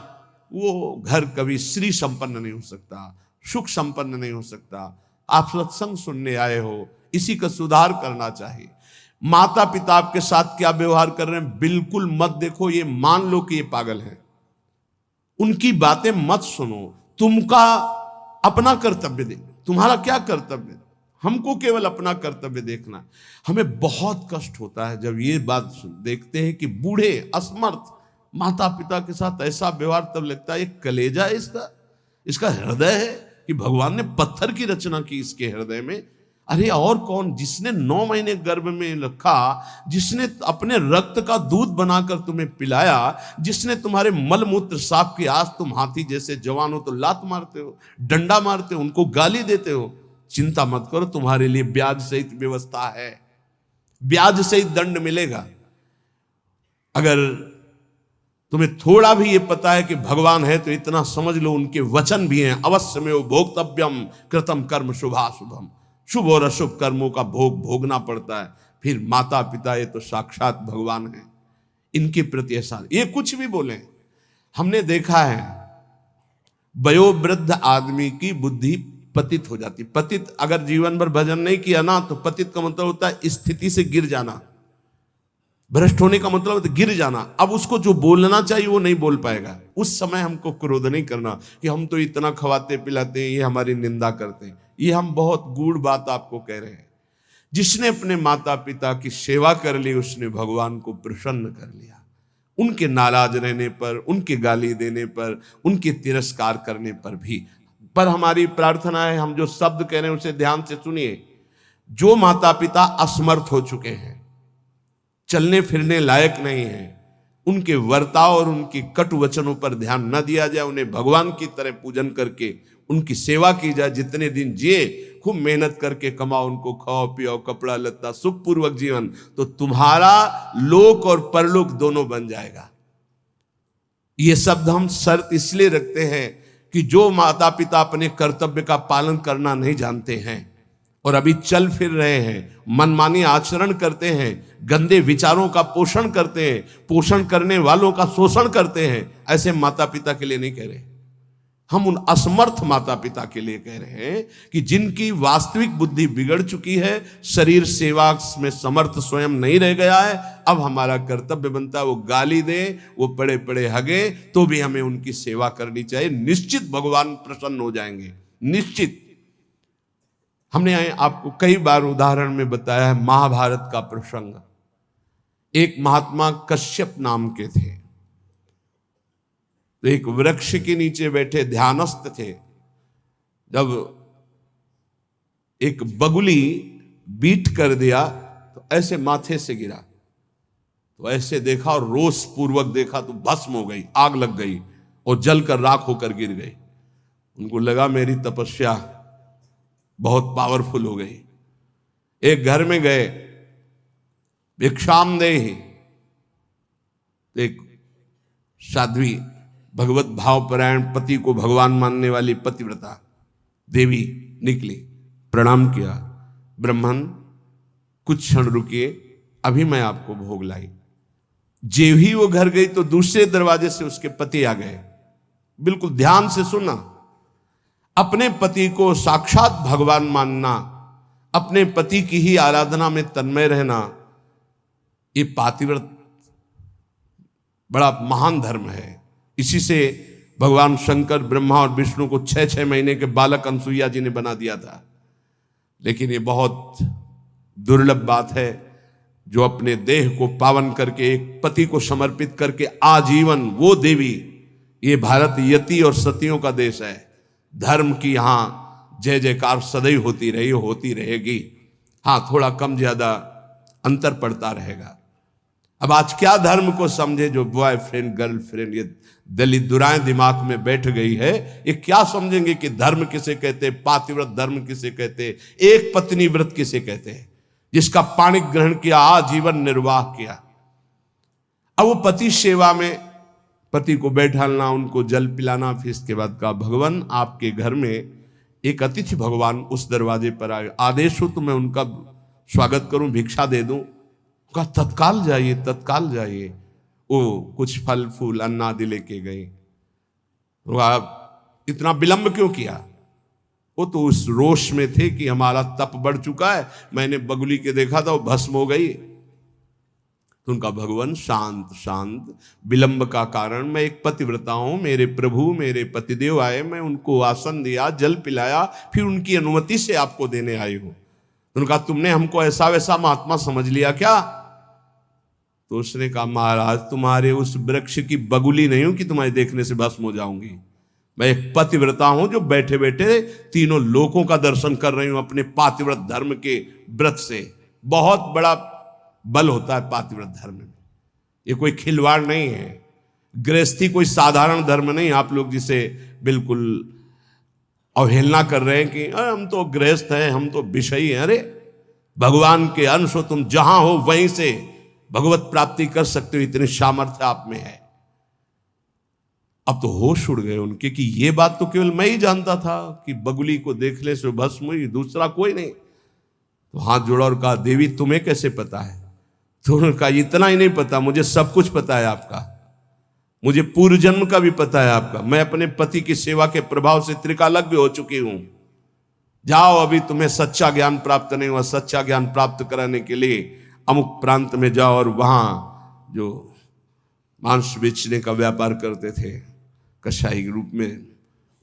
वो घर कभी श्री संपन्न नहीं हो सकता, सुख संपन्न नहीं हो सकता। आप सत्संग सुनने आए हो, इसी का सुधार करना चाहिए। माता पिता आपके साथ क्या व्यवहार कर रहे हैं बिल्कुल मत देखो, ये मान लो कि ये पागल है। उनकी बातें मत सुनो। तुमका अपना कर्तव्य दे। तुम्हारा क्या कर्तव्य? हमको केवल अपना कर्तव्य देखना। हमें बहुत कष्ट होता है जब ये बात देखते हैं कि बूढ़े असमर्थ माता पिता के साथ ऐसा व्यवहार। तब लगता है ये कलेजा है इसका हृदय है कि भगवान ने पत्थर की रचना की इसके हृदय में। अरे और कौन? जिसने 9 महीने गर्भ में रखा, जिसने अपने रक्त का दूध बनाकर तुम्हें पिलाया, जिसने तुम्हारे मल मूत्र साफ किया। आज तुम हाथी जैसे जवान हो तो लात मारते हो, डंडा मारते हो, उनको गाली देते हो। चिंता मत करो, तुम्हारे लिए ब्याज सहित व्यवस्था है, ब्याज सहित दंड मिलेगा। अगर तुम्हें थोड़ा भी ये पता है कि भगवान है तो इतना समझ लो उनके वचन भी हैं, अवश्य में वो भोक्तव्यम कृतम कर्म शुभाशुभम, शुभ और अशुभ कर्मों का भोग भोगना पड़ता है। फिर माता पिता ये तो साक्षात भगवान है, इनके प्रति ऐसा ये कुछ भी बोले। हमने देखा है वयोवृद्ध आदमी की बुद्धि पतित हो जाती। पतित अगर जीवन भर भजन नहीं किया ना तो पतित का मतलब होता है स्थिति से गिर जाना, भ्रष्ट होने का मतलब है गिर जाना। अब उसको जो बोलना चाहिए वो नहीं बोल पाएगा। उस समय हमको क्रोध नहीं करना कि हम तो इतना खवाते पिलाते हैं, ये हमारी निंदा करते हैं। ये हम बहुत गूढ़ बात आपको कह रहे हैं। जिसने अपने माता पिता की सेवा कर ली उसने भगवान को प्रसन्न कर लिया। उनके नाराज रहने पर, उनके गाली देने पर, उनके तिरस्कार करने पर भी। पर हमारी प्रार्थना है, हम जो शब्द कह रहे हैं उसे ध्यान से सुनिए। जो माता पिता असमर्थ हो चुके हैं, चलने फिरने लायक नहीं है, उनके वर्ताव और उनकी कटु वचनों पर ध्यान न दिया जाए, उन्हें भगवान की तरह पूजन करके उनकी सेवा की जाए। जितने दिन जिए खूब मेहनत करके कमाओ, उनको खाओ पियो, कपड़ा लत्ता, सुखपूर्वक जीवन, तो तुम्हारा लोक और परलोक दोनों बन जाएगा। ये शब्द हम शर्त इसलिए रखते हैं कि जो माता पिता अपने कर्तव्य का पालन करना नहीं जानते हैं और अभी चल फिर रहे हैं, मनमानी आचरण करते हैं, गंदे विचारों का पोषण करते हैं, पोषण करने वालों का शोषण करते हैं, ऐसे माता पिता के लिए नहीं कह रहे। हम उन असमर्थ माता पिता के लिए कह रहे हैं कि जिनकी वास्तविक बुद्धि बिगड़ चुकी है, शरीर सेवा में समर्थ स्वयं नहीं रह गया है। अब हमारा कर्तव्य बनता है वो गाली दे, वो पड़े पड़े हगे, तो भी हमें उनकी सेवा करनी चाहिए। निश्चित भगवान प्रसन्न हो जाएंगे, निश्चित। हमने आपको कई बार उदाहरण में बताया है महाभारत का प्रसंग। एक महात्मा कश्यप नाम के थे, तो एक वृक्ष के नीचे बैठे ध्यानस्थ थे। जब एक बगुली बीट कर दिया तो ऐसे माथे से गिरा, तो ऐसे देखा और रोष पूर्वक देखा तो भस्म हो गई, आग लग गई और जलकर राख होकर गिर गई। उनको लगा मेरी तपस्या बहुत पावरफुल हो गई। एक घर में गए, भिक्षामदेहि, एक साध्वी भगवत भावपरायण पति को भगवान मानने वाली पतिव्रता देवी निकली, प्रणाम किया। ब्राह्मण कुछ क्षण रुकिए, अभी मैं आपको भोग लाई। जेव ही वो घर गई तो दूसरे दरवाजे से उसके पति आ गए। बिल्कुल ध्यान से सुनना, अपने पति को साक्षात भगवान मानना, अपने पति की ही आराधना में तन्मय रहना, ये पातिव्रत बड़ा महान धर्म है। इसी से भगवान शंकर ब्रह्मा और विष्णु को 6-6 महीने के बालक अनसुईया जी ने बना दिया था। लेकिन ये बहुत दुर्लभ बात है जो अपने देह को पावन करके एक पति को समर्पित करके आजीवन वो देवी। ये भारत यति और सतियों का देश है। धर्म की यहाँ जय जयकार सदैव होती रही, होती रहेगी। हाँ, थोड़ा कम ज्यादा अंतर पड़ता रहेगा। अब आज क्या धर्म को समझे जो बॉयफ्रेंड गर्लफ्रेंड ये दलित दुराएं दिमाग में बैठ गई है, ये क्या समझेंगे कि धर्म किसे कहते, पातिव्रत धर्म किसे कहते, एक पत्नी व्रत किसे कहते हैं, जिसका पाणी ग्रहण किया, आजीवन निर्वाह किया। अब वो पति सेवा में पति को बैठालना, उनको जल पिलाना, फिर इसके बाद कहा भगवान आपके घर में एक अतिथि भगवान उस दरवाजे पर आए, आदेश हो तो मैं उनका स्वागत करूं, भिक्षा दे दूं। कहा तत्काल जाइए, तत्काल जाइए। वो कुछ फल फूल अन्न आदि लेके गए। तो आप इतना विलंब क्यों किया? वो तो उस रोष में थे कि हमारा तप बढ़ चुका है, मैंने बगुली के देखा था वो भस्म हो गई। तो उनका भगवान शांत शांत, विलंब का कारण मैं एक पतिव्रता हूं, मेरे प्रभु मेरे पतिदेव आए, मैं उनको आसन दिया, जल पिलाया, फिर उनकी अनुमति से आपको देने आई हूं। तो उनका तुमने हमको ऐसा वैसा महात्मा समझ लिया क्या? तो उसने कहा महाराज तुम्हारे उस वृक्ष की बगुली नहीं हूं कि तुम्हारे देखने से भस्म हो जाऊंगी। मैं एक पतिव्रता हूं जो बैठे बैठे तीनों लोकों का दर्शन कर रही हूं अपने पातिव्रत धर्म के व्रत से। बहुत बड़ा बल होता है पातिव्रत धर्म में, ये कोई खिलवाड़ नहीं है। गृहस्थी कोई साधारण धर्म नहीं, आप लोग जिसे बिल्कुल अवहेलना कर रहे हैं कि हम तो गृहस्थ हैं, हम तो विषयी हैं। अरे भगवान के अंश हो, तुम जहां हो वहीं से भगवत प्राप्ति कर सकते हो, इतनी सामर्थ्य आप में है। अब तो होश उड़ गए उनके कि ये बात तो केवल मैं ही जानता था कि बगुली को देखने से भस्म हुई, दूसरा कोई नहीं। तो हाथ जोड़ा और कहा, देवी तुम्हें कैसे पता है? तो उन्होंने कहा, इतना ही नहीं पता, मुझे सब कुछ पता है आपका, मुझे पूर्व जन्म का भी पता है आपका। मैं अपने पति की सेवा के प्रभाव से त्रिकालज्ञ हो चुकी हूं। जाओ, अभी तुम्हें सच्चा ज्ञान प्राप्त नहीं हुआ, सच्चा ज्ञान प्राप्त कराने के लिए अमुक प्रांत में जाओ और वहां जो मांस बेचने का व्यापार करते थे कसाई के रूप में,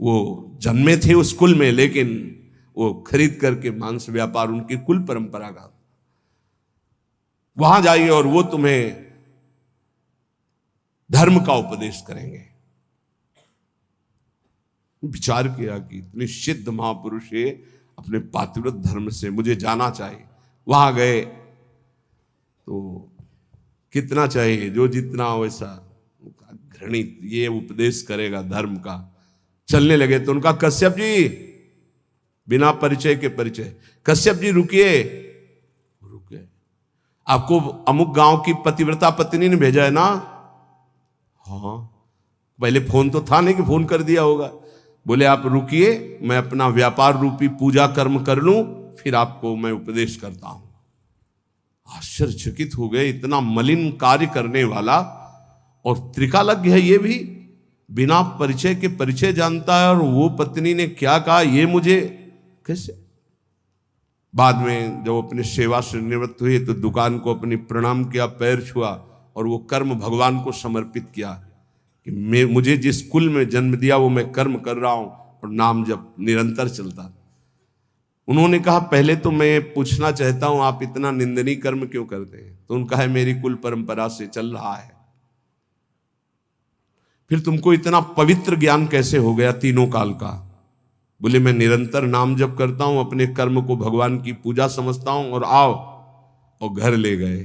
वो जन्मे थे उस कुल में, लेकिन वो खरीद करके मांस व्यापार उनकी कुल परंपरा का, वहां जाइए और वो तुम्हें धर्म का उपदेश करेंगे। विचार किया कि इतने सिद्ध महापुरुष है, अपने पातिव्रत धर्म से मुझे जाना चाहिए। वहां गए तो कितना चाहिए, जो जितना हो वैसा घृणित, ये उपदेश करेगा धर्म का। चलने लगे तो उनका, कश्यप जी, बिना परिचय के परिचय, कश्यप जी रुकिए। रुके, आपको अमुक गांव की पतिव्रता पत्नी ने भेजा है ना? हाँ। पहले फोन तो था नहीं कि फोन कर दिया होगा। बोले, आप रुकिए, मैं अपना व्यापार रूपी पूजा कर्म कर लूं, फिर आपको मैं उपदेश करता हूं। आश्चर्यचकित हो गए, इतना मलिन कार्य करने वाला और त्रिकालज्ञ है ये भी, बिना परिचय के परिचय जानता है, और वो पत्नी ने क्या कहा ये मुझे कैसे? बाद में जब अपनी सेवा से निवृत्त हुए तो दुकान को अपनी प्रणाम किया, पैर छुआ और वो कर्म भगवान को समर्पित किया कि मुझे जिस कुल में जन्म दिया वो मैं कर्म कर रहा हूं और नाम जब निरंतर चलता। उन्होंने कहा, पहले तो मैं पूछना चाहता हूं आप इतना निंदनीय कर्म क्यों करते हैं? तो उनका है, मेरी कुल परंपरा से चल रहा है। फिर तुमको इतना पवित्र ज्ञान कैसे हो गया तीनों काल का? बोले, मैं निरंतर नाम जप करता हूं, अपने कर्म को भगवान की पूजा समझता हूं। और आओ, और घर ले गए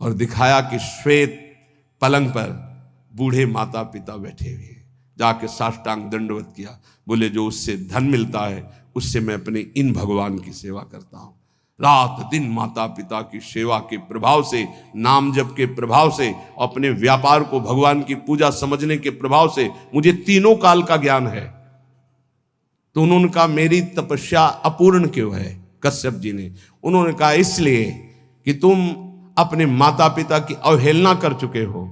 और दिखाया कि श्वेत पलंग पर बूढ़े माता पिता बैठे हुए, जाके साष्टांग दंडवत किया। बोले, जो उससे धन मिलता है उससे मैं अपने इन भगवान की सेवा करता हूं। रात दिन माता पिता की सेवा के प्रभाव से, नाम जप के प्रभाव से, अपने व्यापार को भगवान की पूजा समझने के प्रभाव से मुझे तीनों काल का ज्ञान है। तो उन्होंने कहा, मेरी तपस्या अपूर्ण क्यों है? कश्यप जी ने, उन्होंने कहा, इसलिए कि तुम अपने माता पिता की अवहेलना कर चुके हो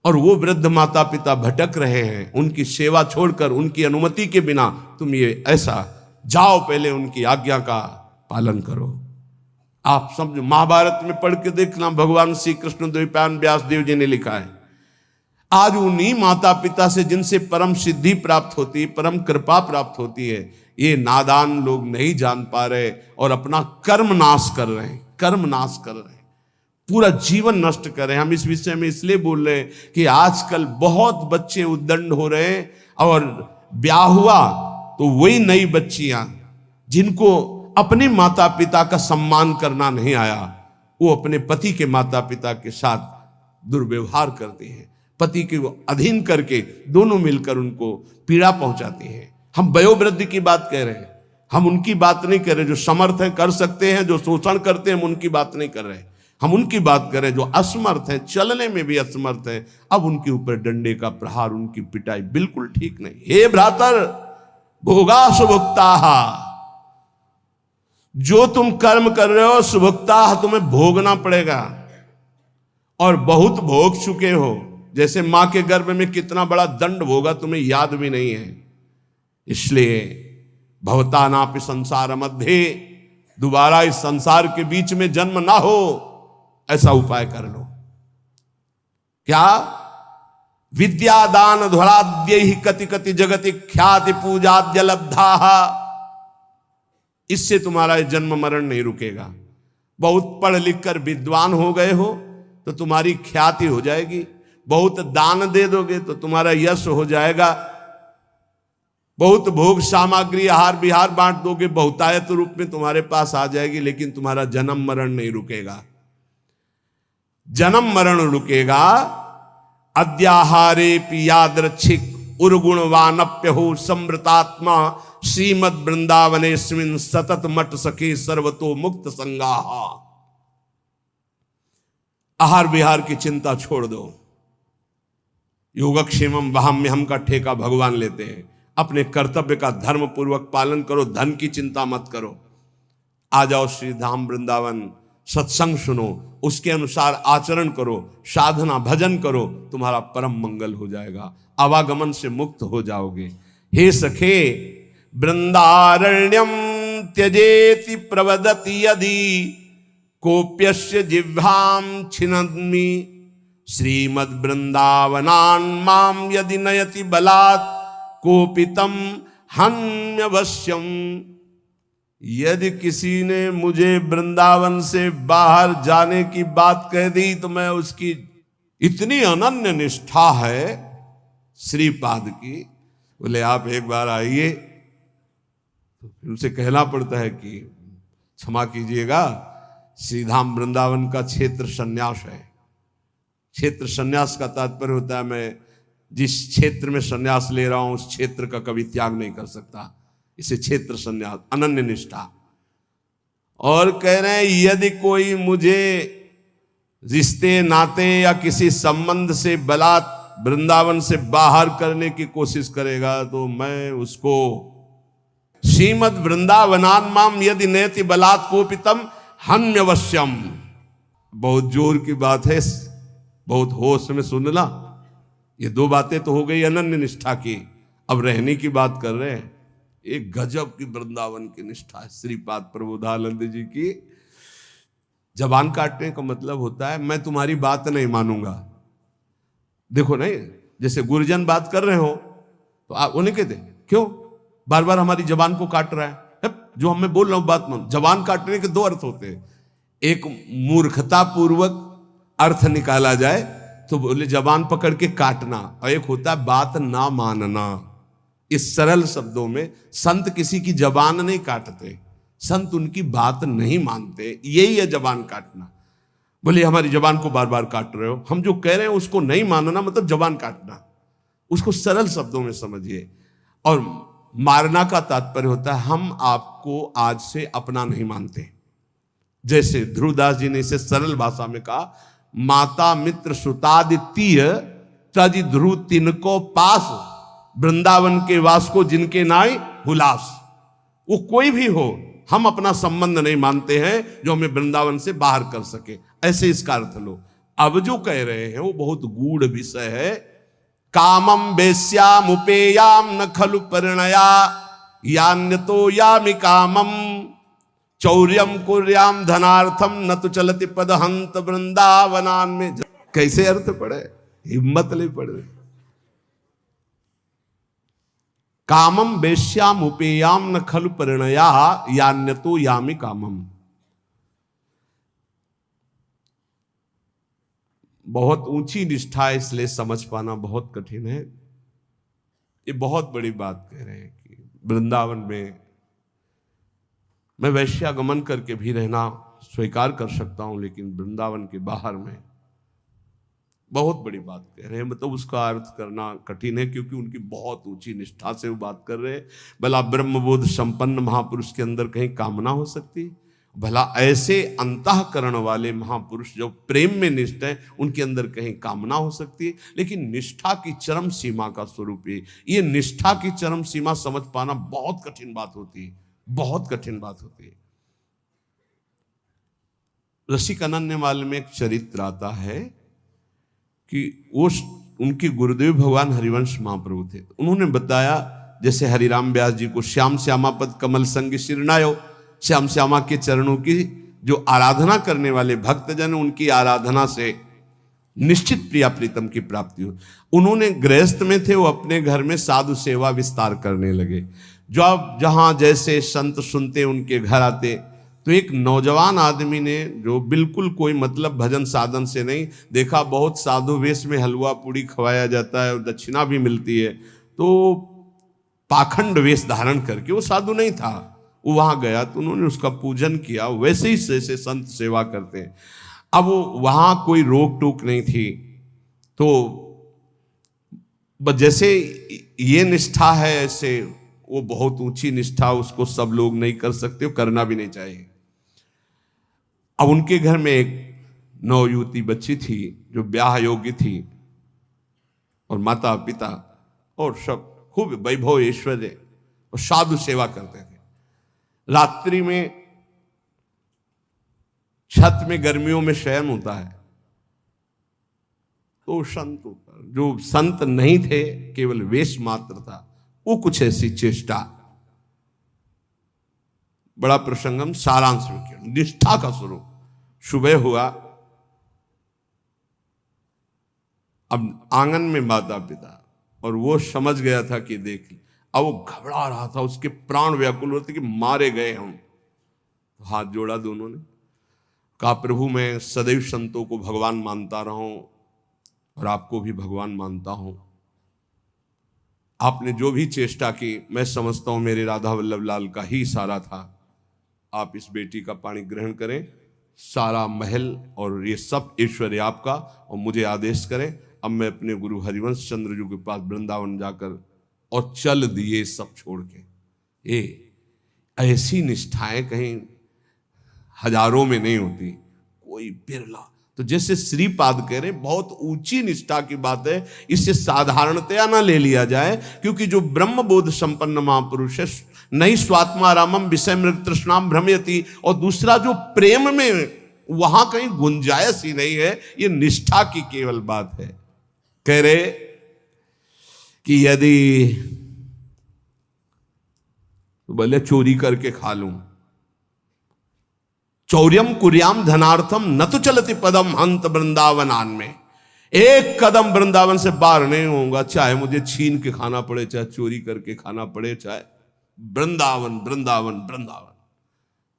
और वो वृद्ध माता पिता भटक रहे हैं, उनकी सेवा छोड़कर, उनकी अनुमति के बिना तुम ये ऐसा, जाओ पहले उनकी आज्ञा का पालन करो। आप समझो, महाभारत में पढ़ के देखना, भगवान श्री कृष्ण द्वैपायन व्यास देव जी ने लिखा है, आज उन्हीं माता पिता से जिनसे परम सिद्धि प्राप्त होती है, परम कृपा प्राप्त होती है, ये नादान लोग नहीं जान पा रहे और अपना कर्म नाश कर रहे हैं, कर्म नाश कर रहे हैं, पूरा जीवन नष्ट कर रहे हैं। हम इस विषय में इसलिए बोल रहे हैं कि आजकल बहुत बच्चे उद्दंड हो रहे हैं, और ब्याह हुआ तो वही नई बच्चियां जिनको अपने माता पिता का सम्मान करना नहीं आया, वो अपने पति के माता पिता के साथ दुर्व्यवहार करते हैं, पति के अधीन करके दोनों मिलकर उनको पीड़ा पहुंचाते हैं। हम वयोवृद्धि की बात कह रहे हैं, हम उनकी बात नहीं कर रहे जो समर्थ हैं, कर सकते हैं, जो शोषण करते हैं हम उनकी बात नहीं कर रहे। हम उनकी बात करें जो असमर्थ हैं, चलने में भी असमर्थ हैं, अब उनके ऊपर डंडे का प्रहार, उनकी पिटाई बिल्कुल ठीक नहीं। हे भ्रातर, भोगा सुभुक्ता, जो तुम कर्म कर रहे हो सुभुक्ता, तुम्हें भोगना पड़ेगा, और बहुत भोग चुके हो। जैसे मां के गर्भ में कितना बड़ा दंड भोगा तुम्हें याद भी नहीं है। इसलिए भवता नापि संसार मध्य, दोबारा इस संसार के बीच में जन्म ना हो, ऐसा उपाय कर लो। क्या? विद्या दान ध्वराद्य ही कति कति जगति ख्याति पूजाद्य लब्धा, इससे तुम्हारा जन्म मरण नहीं रुकेगा। बहुत पढ़ लिख कर विद्वान हो गए हो तो तुम्हारी ख्याति हो जाएगी, बहुत दान दे दोगे तो तुम्हारा यश हो जाएगा, बहुत भोग सामग्री आहार विहार बांट दोगे, बहुतायत रूप में तुम्हारे पास आ जाएगी, लेकिन तुम्हारा जन्म मरण नहीं रुकेगा। जन्म मरण रुकेगा अद्याहारे पियादृच्छिक उर्गुणवानप्य हो समृतात्मा श्रीमद वृंदावनेस्मिन् सतत मट सखे सर्वतो मुक्त संगाहा। आहार विहार की चिंता छोड़ दो, योगक्षेमम वहाम्यहम का ठेका भगवान लेते हैं। अपने कर्तव्य का धर्म पूर्वक पालन करो, धन की चिंता मत करो। आ जाओ श्री धाम वृंदावन, सत्संग सुनो, उसके अनुसार आचरण करो, साधना भजन करो, तुम्हारा परम मंगल हो जाएगा, आवागमन से मुक्त हो जाओगे। हे सखे वृंदारण्यम त्यजेति प्रवदति यदि कोप्यस्य जिह्वाम छिन्नमि श्रीमद् वृंदावनान् माम यदि नयति बलात् कोपितम हन्यवश्यम। यदि किसी ने मुझे वृंदावन से बाहर जाने की बात कह दी तो मैं उसकी इतनी अनन्य निष्ठा है श्रीपाद की, बोले आप एक बार आइए, तो फिर उसे कहना पड़ता है कि क्षमा कीजिएगा, श्रीधाम वृंदावन का क्षेत्र संन्यास है। क्षेत्र संन्यास का तात्पर्य होता है मैं जिस क्षेत्र में संन्यास ले रहा हूं उस क्षेत्र का कभी त्याग नहीं कर सकता, इसे क्षेत्र संन्यास, अनन्य निष्ठा। और कह रहे हैं यदि कोई मुझे रिश्ते नाते या किसी संबंध से बलात् वृंदावन से बाहर करने की कोशिश करेगा तो मैं उसको श्रीमद् वृंदावनान् माम यदि नयति बलात् कोपितम हन्यवश्यम। बहुत जोर की बात है, बहुत होश में सुनना। ये दो बातें तो हो गई अनन्य निष्ठा की, अब रहने की बात कर रहे हैं। एक गजब की वृंदावन की निष्ठा है श्रीपाद प्रबोधानंद जी की। जबान काटने का मतलब होता है मैं तुम्हारी बात नहीं मानूंगा। देखो नहीं, जैसे गुरुजन बात कर रहे हो तो आप उन्हें कहते क्यों बार बार हमारी जबान को काट रहा है, जो मैं बोल रहा हूं बात मान। जबान काटने के दो अर्थ होते हैं, एक मूर्खता पूर्वक अर्थ निकाला जाए तो बोले जबान पकड़ के काटना, और एक होता है बात ना मानना। इस सरल शब्दों में संत किसी की जबान नहीं काटते, संत उनकी बात नहीं मानते, यही है जबान काटना। बोले हमारी जबान को बार बार काट रहे हो, हम जो कह रहे हैं उसको नहीं मानना मतलब जबान काटना। उसको सरल शब्दों में समझिए। और मारना का तात्पर्य होता है हम आपको आज से अपना नहीं मानते। जैसे ध्रुवदास जी ने इसे सरल भाषा में कहा, माता मित्र सुतादित्य तज ध्रुव तिनको पास वृंदावन के वास को जिनके नाय हुलास। वो कोई भी हो, हम अपना संबंध नहीं मानते हैं जो हमें वृंदावन से बाहर कर सके, ऐसे इसका अर्थ लो। अब जो कह रहे हैं वो बहुत गूढ़ विषय है। कामम वेश्याम उपेयाम न खलु परिणया यान्यतो यामि कामम चौर्यम कुर्याम धनार्थम न तो चलति पदहंत वृंदावनान में। कैसे अर्थ पड़े, हिम्मत नहीं पड़े। कामम वेश्याम उपेयाम न खलु परिणया यान्यतो यामि कामम। बहुत ऊंची निष्ठा है, इसलिए समझ पाना बहुत कठिन है। ये बहुत बड़ी बात कह रहे हैं कि वृंदावन में मैं वैश्यागमन करके भी रहना स्वीकार कर सकता हूं, लेकिन वृंदावन के बाहर में बहुत बड़ी बात कह रहे हैं। मतलब उसका अर्थ करना कठिन है, क्योंकि उनकी बहुत ऊंची निष्ठा से वो बात कर रहे हैं। भला ब्रह्मबोध संपन्न महापुरुष के अंदर कहीं कामना हो सकती? भला ऐसे अंतःकरण वाले महापुरुष जो प्रेम में निष्ठ है, उनके अंदर कहीं कामना हो सकती है? लेकिन निष्ठा की चरम सीमा का स्वरूप है। ये निष्ठा की चरम सीमा समझ पाना बहुत कठिन बात होती है, बहुत कठिन बात होती है। रसिक अनन्यमाल में एक चरित्र आता है कि वो उनके गुरुदेव भगवान हरिवंश महाप्रभु थे। उन्होंने बताया जैसे हरिराम व्यास जी को श्याम श्यामा पद कमल संग शिरनायो, श्याम श्यामा के चरणों की जो आराधना करने वाले भक्तजन, उनकी आराधना से निश्चित प्रिया प्रीतम की प्राप्ति हो। उन्होंने गृहस्थ में थे, वो अपने घर में साधु सेवा विस्तार करने लगे। जब जहां जैसे संत सुनते उनके घर आते, तो एक नौजवान आदमी ने, जो बिल्कुल कोई मतलब भजन साधन से नहीं, देखा बहुत साधु वेश में हलवा पूड़ी खवाया जाता है और दक्षिणा भी मिलती है, तो पाखंड वेश धारण करके, वो साधु नहीं था, वो वहां गया तो उन्होंने उसका पूजन किया, वैसे ही जैसे संत सेवा करते हैं। अब वो वहां कोई रोक टोक नहीं थी, तो जैसे ये निष्ठा है ऐसे वो बहुत ऊंची निष्ठा, उसको सब लोग नहीं कर सकते, करना भी नहीं चाहिए। अब उनके घर में एक नवयुवती बच्ची थी जो ब्याह योग्य थी। और माता पिता और सब खूब वैभव ऐश्वर्य और साधु सेवा करते थे। रात्रि में छत में गर्मियों में शयन होता है तो संत ऊपर, जो संत नहीं थे केवल वेश मात्र था, वो कुछ ऐसी चेष्टा। बड़ा प्रसंगम सारांश में किया, निष्ठा का स्वरूप। सुबह हुआ, अब आंगन में माता पिता, और वो समझ गया था कि देख, अब वो घबरा रहा था, उसके प्राण व्याकुल होते कि मारे गए हम। तो हाथ जोड़ा दोनों ने, कहा प्रभु मैं सदैव संतों को भगवान मानता रहा हूं और आपको भी भगवान मानता हूं। आपने जो भी चेष्टा की मैं समझता हूं मेरे राधा वल्लभ लाल का ही इशारा था। आप इस बेटी का पानी ग्रहण करें, सारा महल और ये सब ऐश्वर्य आपका, और मुझे आदेश करें अब मैं अपने गुरु हरिवंश चंद्र जी के पास वृंदावन जाकर, और चल दिए सब छोड़ के। ये ऐसी निष्ठाएं कहीं हजारों में नहीं होती, कोई बिरला। तो जैसे श्रीपाद कह रहे बहुत ऊंची निष्ठा की बात है, इससे साधारणतया ना ले लिया जाए, क्योंकि जो ब्रह्म बोध संपन्न महापुरुष है, नहीं स्वात्मा रामम विषय मृग तृष्णाम भ्रमयति, और दूसरा जो प्रेम में वहां कहीं गुंजाइश ही नहीं है, ये निष्ठा की केवल बात है। कह रहे कि यदि बोले चोरी करके खा लूं, चौर्यम कुर्याम धनार्थम न तो चलती पदम हंत वृंदावनान में, एक कदम वृंदावन से बाहर नहीं होऊंगा, चाहे मुझे छीन के खाना पड़े, चाहे चोरी करके खाना पड़े, चाहे वृंदावन वृंदावन वृंदावन।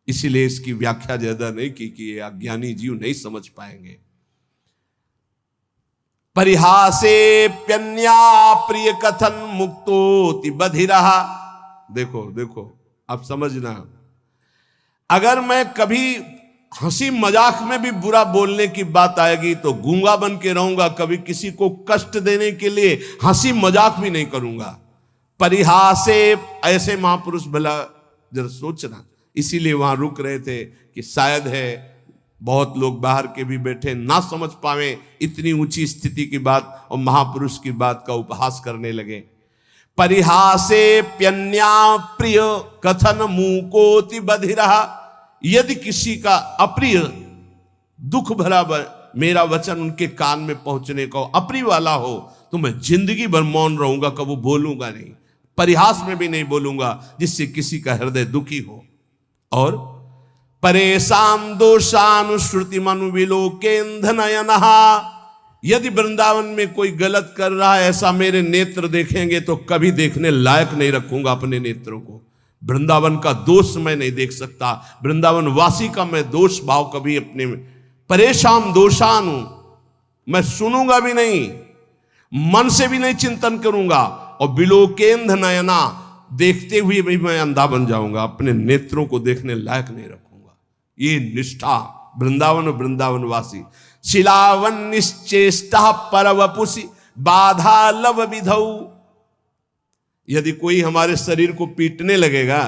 इसीलिए इसकी व्याख्या ज्यादा नहीं की कि ये अज्ञानी जीव नहीं समझ पाएंगे। परिहासे प्यन्या प्रिय कथन मुक्तोति बधिरहा। देखो देखो, आप समझना, अगर मैं कभी हंसी मजाक में भी बुरा बोलने की बात आएगी तो गूंगा बन के रहूंगा, कभी किसी को कष्ट देने के लिए हंसी मजाक भी नहीं करूंगा। परिहासे, ऐसे महापुरुष भला जरा सोचना। इसीलिए वहां रुक रहे थे कि शायद है बहुत लोग बाहर के भी बैठे ना समझ पावे इतनी ऊंची स्थिति की बात, और महापुरुष की बात का उपहास करने लगे। परिहासे प्यन्या प्रिय कथन मूकोति बधिरहा। यदि किसी का अप्रिय दुख भरा मेरा वचन उनके कान में पहुंचने का अप्रिय वाला हो तो मैं जिंदगी भर मौन रहूंगा, कभी बोलूंगा नहीं, परिहास में भी नहीं बोलूंगा जिससे किसी का हृदय दुखी हो। और परेशान दोषानुश्रुति मनु विलोकेंधनयनहा। यदि वृंदावन में कोई गलत कर रहा है, ऐसा मेरे नेत्र देखेंगे तो कभी देखने लायक नहीं रखूंगा अपने नेत्रों को। वृंदावन का दोष मैं नहीं देख सकता, वृंदावन वासी का मैं दोष भाव कभी अपने में, परेशान दोषानु, मैं सुनूंगा भी नहीं, मन से भी नहीं चिंतन करूंगा, और बिलोकेंध नयना, देखते हुए भी मैं अंधा बन जाऊंगा, अपने नेत्रों को देखने लायक नहीं रखूंगा। ये निष्ठा वृंदावन वृंदावन वासी। शिलावन निश्चेष्टा परवपुषि बाधा लव विधौ। यदि कोई हमारे शरीर को पीटने लगेगा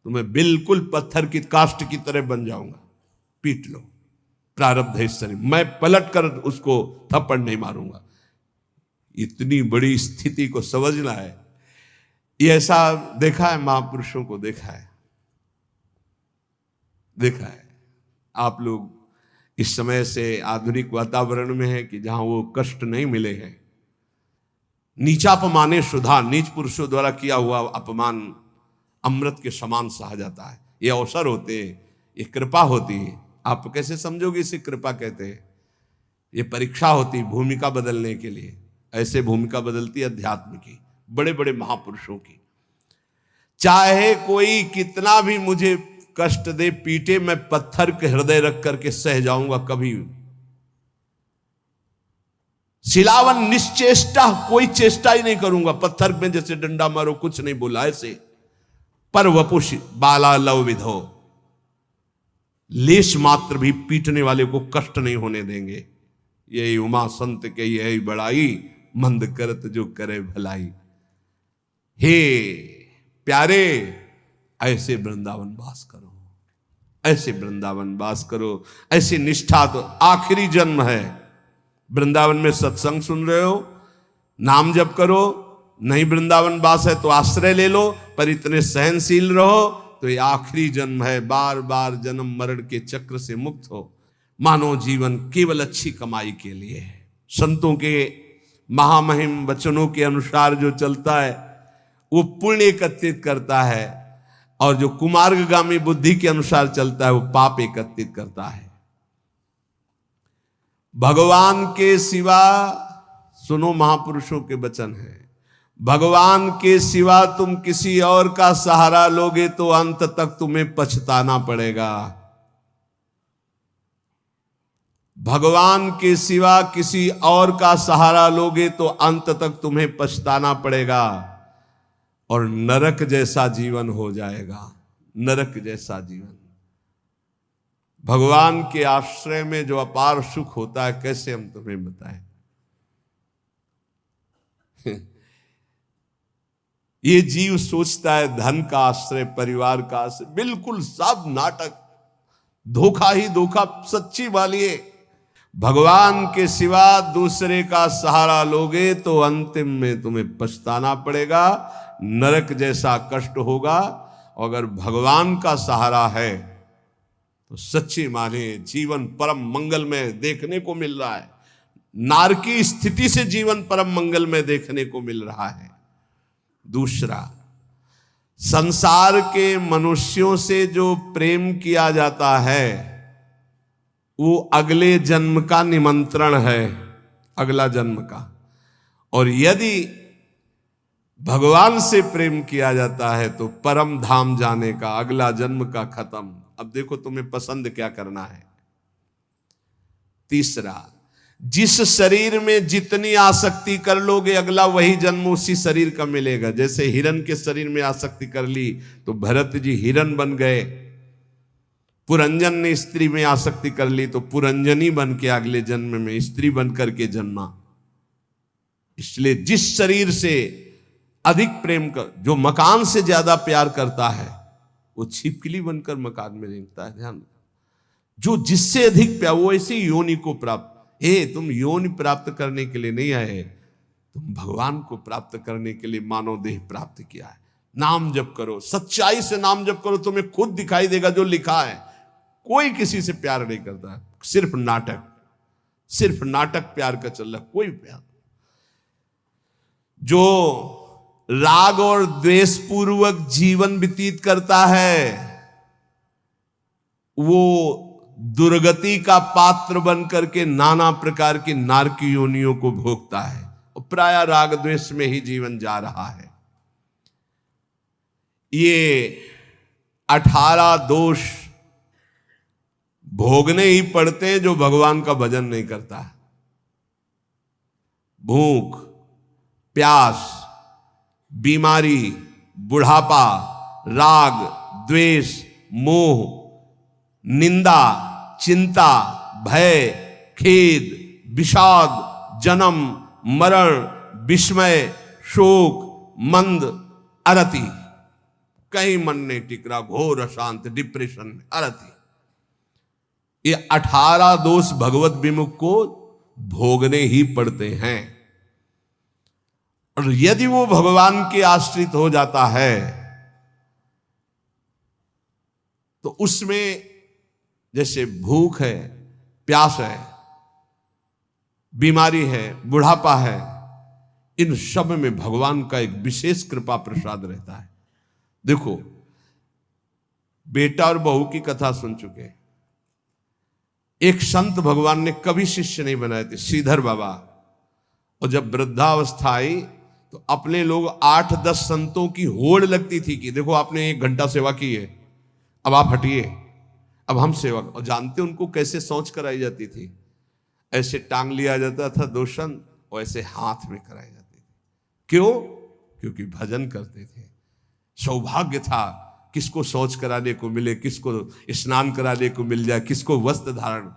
तो मैं बिल्कुल पत्थर की काष्ठ की तरह बन जाऊंगा। पीट लो, प्रारब्ध है इस शरीर, मैं पलट कर उसको थप्पड़ नहीं मारूंगा। इतनी बड़ी स्थिति को समझना है। ये ऐसा देखा है, महापुरुषों को देखा है, देखा है। आप लोग इस समय से आधुनिक वातावरण में है कि जहां वो कष्ट नहीं मिले हैं। नीचापमाने सुधा, नीच पुरुषों द्वारा किया हुआ अपमान अमृत के समान सहा जाता है। ये अवसर होते हैं, ये कृपा होती है। आप कैसे समझोगे इसे कृपा कहते हैं? ये परीक्षा होती भूमिका बदलने के लिए। ऐसे भूमिका बदलती है अध्यात्म की, बड़े बड़े महापुरुषों की। चाहे कोई कितना भी मुझे कष्ट दे, पीटे, मैं पत्थर के हृदय रख करके सह जाऊंगा कभी। शिलावन निश्चेष्टा, कोई चेष्टा ही नहीं करूंगा, पत्थर में जैसे डंडा मारो, कुछ नहीं बोला ऐसे। पर वपुष बाला लव विधो, लेश मात्र भी पीटने वाले को कष्ट नहीं होने देंगे। यही उमा संत के यही बड़ाई, मंद करत जो करे भलाई। हे प्यारे, ऐसे वृंदावन वास करो, ऐसे वृंदावन वास करो। ऐसी निष्ठा तो आखिरी जन्म है। वृंदावन में सत्संग सुन रहे हो, नाम जप करो, नहीं वृंदावन वास है तो आश्रय ले लो, पर इतने सहनशील रहो तो ये आखिरी जन्म है, बार बार जन्म मरण के चक्र से मुक्त हो। मानव जीवन केवल अच्छी कमाई के लिए है। संतों के महामहिम वचनों के अनुसार जो चलता है वो पुण्य एकत्रित करता है, और जो कुमार्गगामी बुद्धि के अनुसार चलता है वो पाप एकत्रित करता है। भगवान के सिवा, सुनो महापुरुषों के वचन है, भगवान के सिवा तुम किसी और का सहारा लोगे तो अंत तक तुम्हें पछताना पड़ेगा। भगवान के सिवा किसी और का सहारा लोगे तो अंत तक तुम्हें पछताना पड़ेगा और नरक जैसा जीवन हो जाएगा, नरक जैसा जीवन। भगवान के आश्रय में जो अपार सुख होता है, कैसे हम तुम्हें बताएं। ये जीव सोचता है धन का आश्रय, परिवार का आश्रय, बिल्कुल सब नाटक, धोखा ही धोखा, सच्ची वाली। भगवान के सिवा दूसरे का सहारा लोगे तो अंतिम में तुम्हें पछताना पड़ेगा, नरक जैसा कष्ट होगा। अगर भगवान का सहारा है तो सच्ची माने जीवन परम मंगल में देखने को मिल रहा है। नारकी स्थिति से जीवन परम मंगल में देखने को मिल रहा है। दूसरा, संसार के मनुष्यों से जो प्रेम किया जाता है वो अगले जन्म का निमंत्रण है, अगला जन्म का। और यदि भगवान से प्रेम किया जाता है तो परम धाम जाने का, अगला जन्म का खत्म। अब देखो तुम्हें पसंद क्या करना है। तीसरा, जिस शरीर में जितनी आसक्ति कर लोगे अगला वही जन्म उसी शरीर का मिलेगा। जैसे हिरण के शरीर में आसक्ति कर ली तो भरत जी हिरण बन गए, पुरंजन ने स्त्री में आसक्ति कर ली तो पुरंजनी बन के अगले जन्म में स्त्री बन करके जन्मा। इसलिए जिस शरीर से अधिक प्रेम कर, जो मकान से ज्यादा प्यार करता है वो छिपकली बनकर मकान में रेंगता है। ध्यान, जो जिससे अधिक प्यार वो ऐसी योनि को प्राप्त। तुम योनि प्राप्त करने के लिए नहीं आए, तुम भगवान को प्राप्त करने के लिए मानव देह प्राप्त किया है। नाम जप करो, सच्चाई से नाम जप करो, तुम्हें खुद दिखाई देगा जो लिखा है। कोई किसी से प्यार नहीं करता है, सिर्फ नाटक, सिर्फ नाटक प्यार का चल रहा, कोई प्यार। जो राग और द्वेष पूर्वक जीवन व्यतीत करता है वो दुर्गति का पात्र बनकर के नाना प्रकार की नारकी योनियों को भोगता है और प्राय राग द्वेष में ही जीवन जा रहा है। ये 18 दोष भोगने ही पड़ते हैं जो भगवान का भजन नहीं करता। भूख, प्यास, बीमारी, बुढ़ापा, राग, द्वेष, मोह, निंदा, चिंता, भय, खेद, विषाद, जन्म, मरण, विस्मय, शोक, मंद, अरति, कहीं मन नहीं टिक रहा, घोर अशांत, डिप्रेशन, अरति। ये 18 दोष भगवत विमुख को भोगने ही पड़ते हैं। और यदि वो भगवान के आश्रित हो जाता है तो उसमें जैसे भूख है, प्यास है, बीमारी है, बुढ़ापा है, इन सब में भगवान का एक विशेष कृपा प्रसाद रहता है। देखो, बेटा और बहू की कथा सुन चुके। एक संत भगवान ने कभी शिष्य नहीं बनाए थे, श्रीधर बाबा। और जब वृद्धावस्था आई तो अपने लोग 8-10 संतों की होड़ लगती थी कि देखो आपने 1 घंटा सेवा की है, अब आप हटिए, अब हम सेवा। और जानते उनको कैसे सोच कराई जाती थी? ऐसे टांग लिया जाता था दोषण और ऐसे हाथ में कराई जाती थी। क्यों? क्योंकि भजन करते थे। सौभाग्य था किसको शौच कराने को मिले, किसको स्नान कराने को मिल जाए, किसको वस्त्र धारण।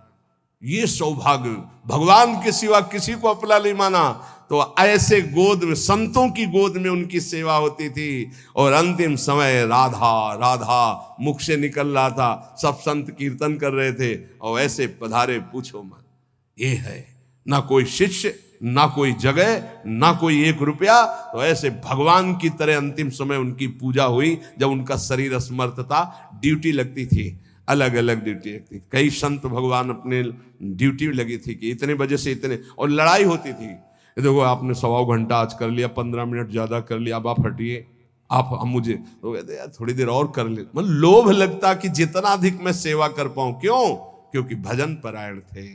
ये सौभाग्य, भगवान के सिवा किसी को अपना नहीं माना। तो ऐसे गोद में, संतों की गोद में उनकी सेवा होती थी। और अंतिम समय राधा राधा मुख से निकल रहा था, सब संत कीर्तन कर रहे थे और ऐसे पधारे, पूछो मत। ये है ना कोई शिष्य ना कोई जगह, ना कोई 1 रुपया। तो ऐसे भगवान की तरह अंतिम समय उनकी पूजा हुई जब उनका शरीर असमर्थ था। ड्यूटी लगती थी, अलग अलग ड्यूटी लगती थी। कई संत भगवान अपने ड्यूटी लगी थी कि इतने बजे से इतने, और लड़ाई होती थी। देखो आपने 1.25 घंटा आज कर लिया, 15 मिनट ज्यादा कर लिया, अब आप हटिए, आप हम मुझे तो कहते यार थोड़ी देर और कर ले। मतलब लोभ लगता कि जितना अधिक मैं सेवा कर पाऊं। क्यों? क्योंकि भजन परायण थे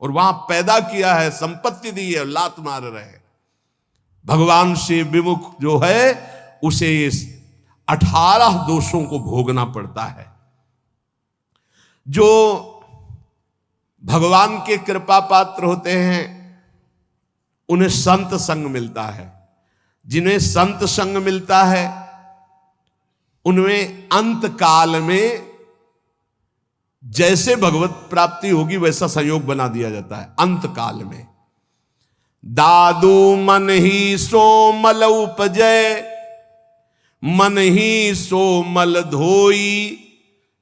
और वहां पैदा किया है, संपत्ति दी है, लात मार रहे। भगवान से विमुख जो है उसे 18 दोषों को भोगना पड़ता है। जो भगवान के कृपा पात्र होते हैं उन्हें संत संग मिलता है। जिन्हें संत संग मिलता है उनमें अंत काल में जैसे भगवत प्राप्ति होगी वैसा संयोग बना दिया जाता है। अंत काल में दादू मन ही सो मल उपजय, मन ही सो मल धोई,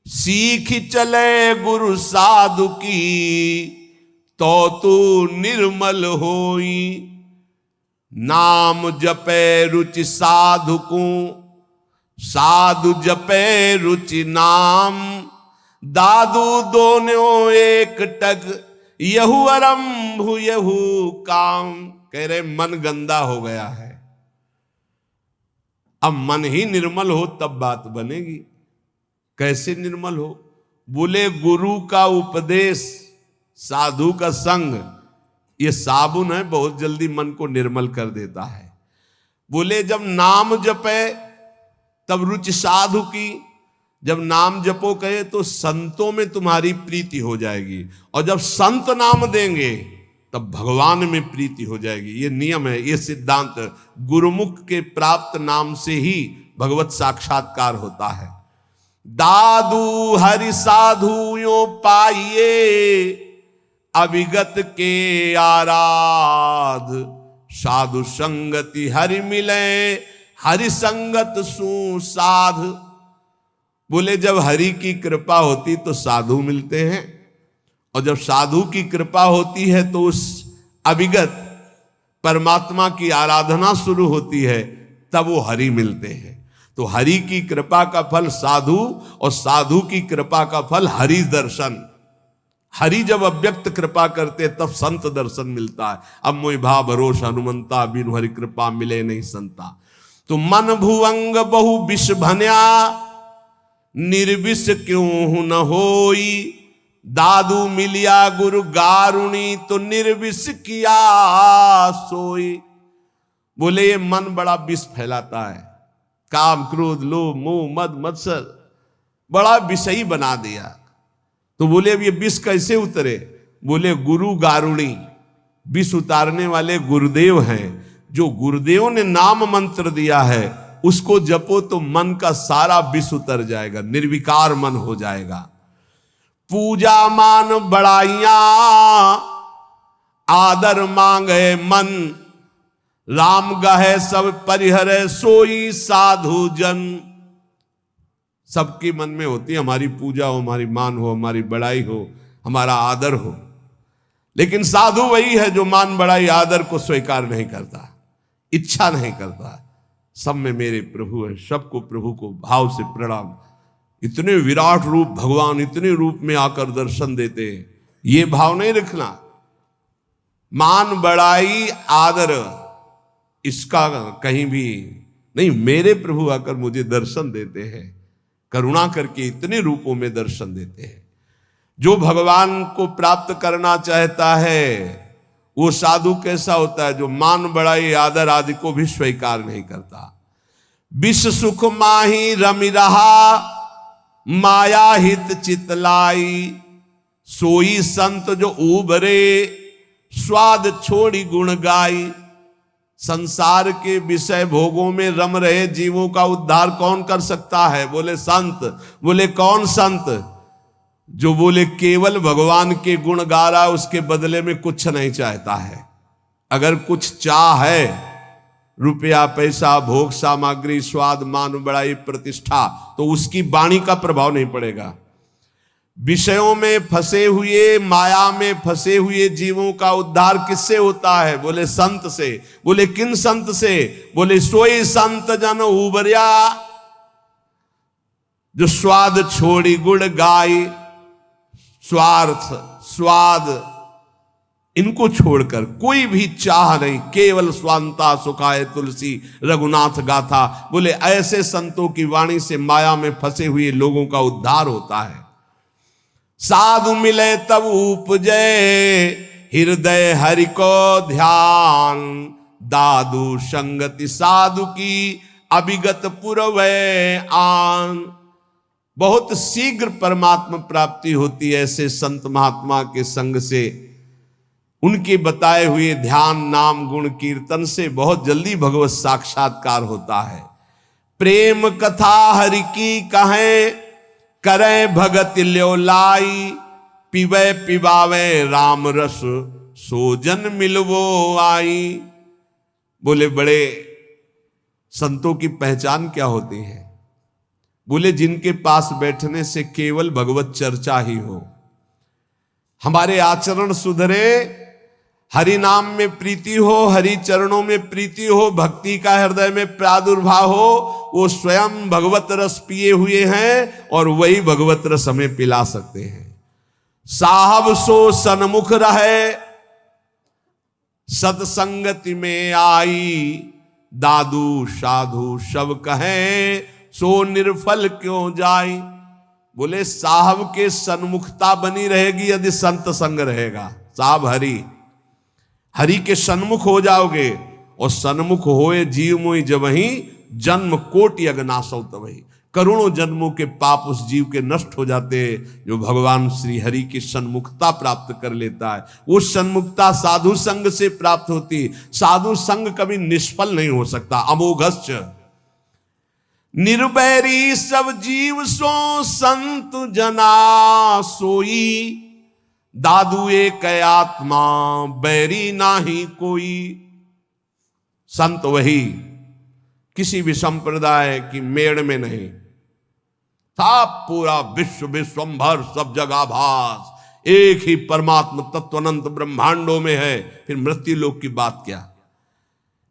सीख चले गुरु साधु की, तो तू निर्मल होई। नाम जपे रुचि साधु को, साधु जपे रुचि नाम, दादू दोनों एक टक, यहू आरंभ यहू काम। कह रहे मन गंदा हो गया है, अब मन ही निर्मल हो तब बात बनेगी। कैसे निर्मल हो? बोले गुरु का उपदेश, साधु का संग, ये साबुन है, बहुत जल्दी मन को निर्मल कर देता है। बोले जब नाम जपे तब रुचि साधु की, जब नाम जपो कहे तो संतों में तुम्हारी प्रीति हो जाएगी, और जब संत नाम देंगे तब भगवान में प्रीति हो जाएगी। ये नियम है, ये सिद्धांत। गुरुमुख के प्राप्त नाम से ही भगवत साक्षात्कार होता है। दादू हरि साधु यो पाइये, अविगत के आराध, साधु संगति हरि मिले, हरि संगत सुसाध। बोले जब हरि की कृपा होती तो साधु मिलते हैं, और जब साधु की कृपा होती है तो उस अविगत परमात्मा की आराधना शुरू होती है, तब वो हरि मिलते हैं। तो हरि की कृपा का फल साधु, और साधु की कृपा का फल हरि दर्शन। हरि जब अव्यक्त कृपा करते तब संत दर्शन मिलता है। अब मोहि भा भरोस हनुमंता, बिनु हरि कृपा मिले नहीं संता। तो मन भुवंग बहु विष भन्या, निर्विष क्यों न होई, दादू मिलिया गुरु गारुणी, तो निर्विष किया सोई। बोले ये मन बड़ा विष फैलाता है, काम क्रोध लोभ मोह मद मत्सर बड़ा विषयी बना दिया। तो बोले अब ये विष कैसे उतरे? बोले गुरु गारुणी, विष उतारने वाले गुरुदेव हैं। जो गुरुदेव ने नाम मंत्र दिया है उसको जपो तो मन का सारा विष उतर जाएगा, निर्विकार मन हो जाएगा। पूजा मान बड़ाइयां, आदर मांगे मन, राम गहे सब परिहरे, सोई साधु जन। सबके मन में होती है हमारी पूजा हो, हमारी मान हो, हमारी बड़ाई हो, हमारा आदर हो। लेकिन साधु वही है जो मान बड़ाई आदर को स्वीकार नहीं करता, इच्छा नहीं करता। सब में मेरे प्रभु है, सबको प्रभु को भाव से प्रणाम। इतने विराट रूप भगवान इतने रूप में आकर दर्शन देते हैं, ये भाव नहीं रखना। मान बड़ाई आदर इसका कहीं भी नहीं। मेरे प्रभु आकर मुझे दर्शन देते हैं, करुणा करके इतने रूपों में दर्शन देते हैं। जो भगवान को प्राप्त करना चाहता है वो साधु कैसा होता है? जो मान बड़ाई आदर आदि को भी स्वीकार नहीं करता। विश्व सुख माही रमि रहा, माया हित चितलाई, सोई संत जो उबरे, स्वाद छोड़ी गुण गाई। संसार के विषय भोगों में रम रहे जीवों का उद्धार कौन कर सकता है? बोले संत। बोले कौन संत? जो बोले केवल भगवान के गुण गा रहा, उसके बदले में कुछ नहीं चाहता है। अगर कुछ चाह है, रुपया पैसा भोग सामग्री स्वाद मान बड़ाई प्रतिष्ठा, तो उसकी वाणी का प्रभाव नहीं पड़ेगा। विषयों में फंसे हुए, माया में फंसे हुए जीवों का उद्धार किससे होता है? बोले संत से। बोले किन संत से? बोले सोई संत जन उबरिया, जो स्वाद छोड़ी गुण गाई। स्वार्थ, स्वाद, इनको छोड़कर कोई भी चाह नहीं, केवल स्वांता सुखाए तुलसी रघुनाथ गाथा। बोले ऐसे संतों की वाणी से माया में फंसे हुए लोगों का उद्धार होता है। साधु मिले तब उपजे हृदय हरि को ध्यान, दादू संगति साधु की अभिगत पुरवै आन। बहुत शीघ्र परमात्मा प्राप्ति होती है ऐसे संत महात्मा के संग से। उनके बताए हुए ध्यान, नाम, गुण, कीर्तन से बहुत जल्दी भगवत साक्षात्कार होता है। प्रेम कथा हरि की कहें, करे भगत ल्यो लाई। पिबे पिबावे राम रस, सोजन मिलवो आई। बोले बड़े संतों की पहचान क्या होती है? बोले जिनके पास बैठने से केवल भगवत चर्चा ही हो, हमारे आचरण सुधरे, हरि नाम में प्रीति हो, हरि चरणों में प्रीति हो, भक्ति का हृदय में प्रादुर्भाव हो, वो स्वयं भगवत रस पिए हुए हैं और वही भगवत रस हमें पिला सकते हैं। साहब सो सन्मुख रहे, सत्संगति में आई। दादू साधु सब कहें, सो निर्फल क्यों जाई। बोले साहब के सन्मुखता बनी रहेगी यदि संत संग रहेगा। साहब हरि, हरि के सन्मुख हो जाओगे, और सन्मुख होए जीव मोहि जब ही, जन्म कोटि अगनासौ तबहि। करोड़ों जन्मों के पाप उस जीव के नष्ट हो जाते हैं जो भगवान श्री हरि की सन्मुखता प्राप्त कर लेता है। वो सन्मुखता साधु संग से प्राप्त होती। साधु संग कभी निष्फल नहीं हो सकता। अमोघश्च निर्वैरी सब जीव सो संत जना सोई। दादू एक आत्मा बैरी नाही कोई। संत वही, किसी भी संप्रदाय की मेड़ में नहीं। था पूरा विश्व विश्वंभर सब जगह भास, एक ही परमात्मा तत्वनंत ब्रह्मांडों में है। फिर मृत्यु लोक की बात क्या?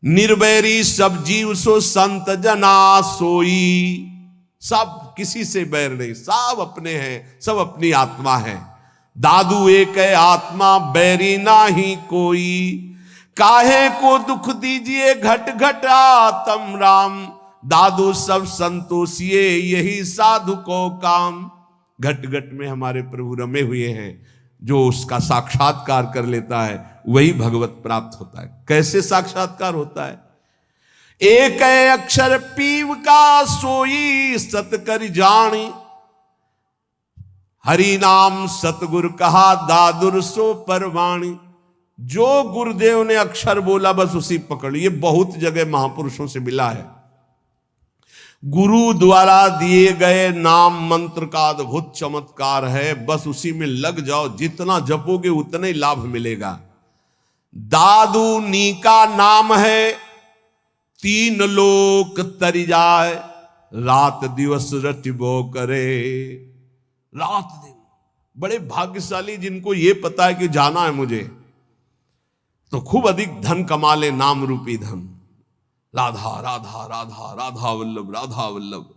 निर्वैरी सब जीव सो संत जना सोई। सब किसी से बैर नहीं, सब अपने हैं, सब अपनी आत्मा है। दादू एक आत्मा बैरी नाही कोई। काहे को दुख दीजिए घट घट आत्म राम। दादू सब संतोषिए यही साधु को काम। घट घट में हमारे प्रभु रमे हुए हैं। जो उसका साक्षात्कार कर लेता है वही भगवत प्राप्त होता है। कैसे साक्षात्कार होता है? एक अक्षर पीव का सोई सत कर जानी। हरि नाम सतगुरु कहा दादुर सो परवाणी। जो गुरुदेव ने अक्षर बोला बस उसी पकड़। ये बहुत जगह महापुरुषों से मिला है। गुरु द्वारा दिए गए नाम मंत्र का अद्भुत चमत्कार है। बस उसी में लग जाओ, जितना जपोगे उतना ही लाभ मिलेगा। दादू नी का नाम है, तीन लोक तरी जाए। रात दिवस रटिबो करे। रात दिन बड़े भाग्यशाली जिनको ये पता है कि जाना है मुझे, तो खूब अधिक धन कमा ले, नाम रूपी धन। राधा राधा राधा राधा वल्लभ राधा वल्लभ।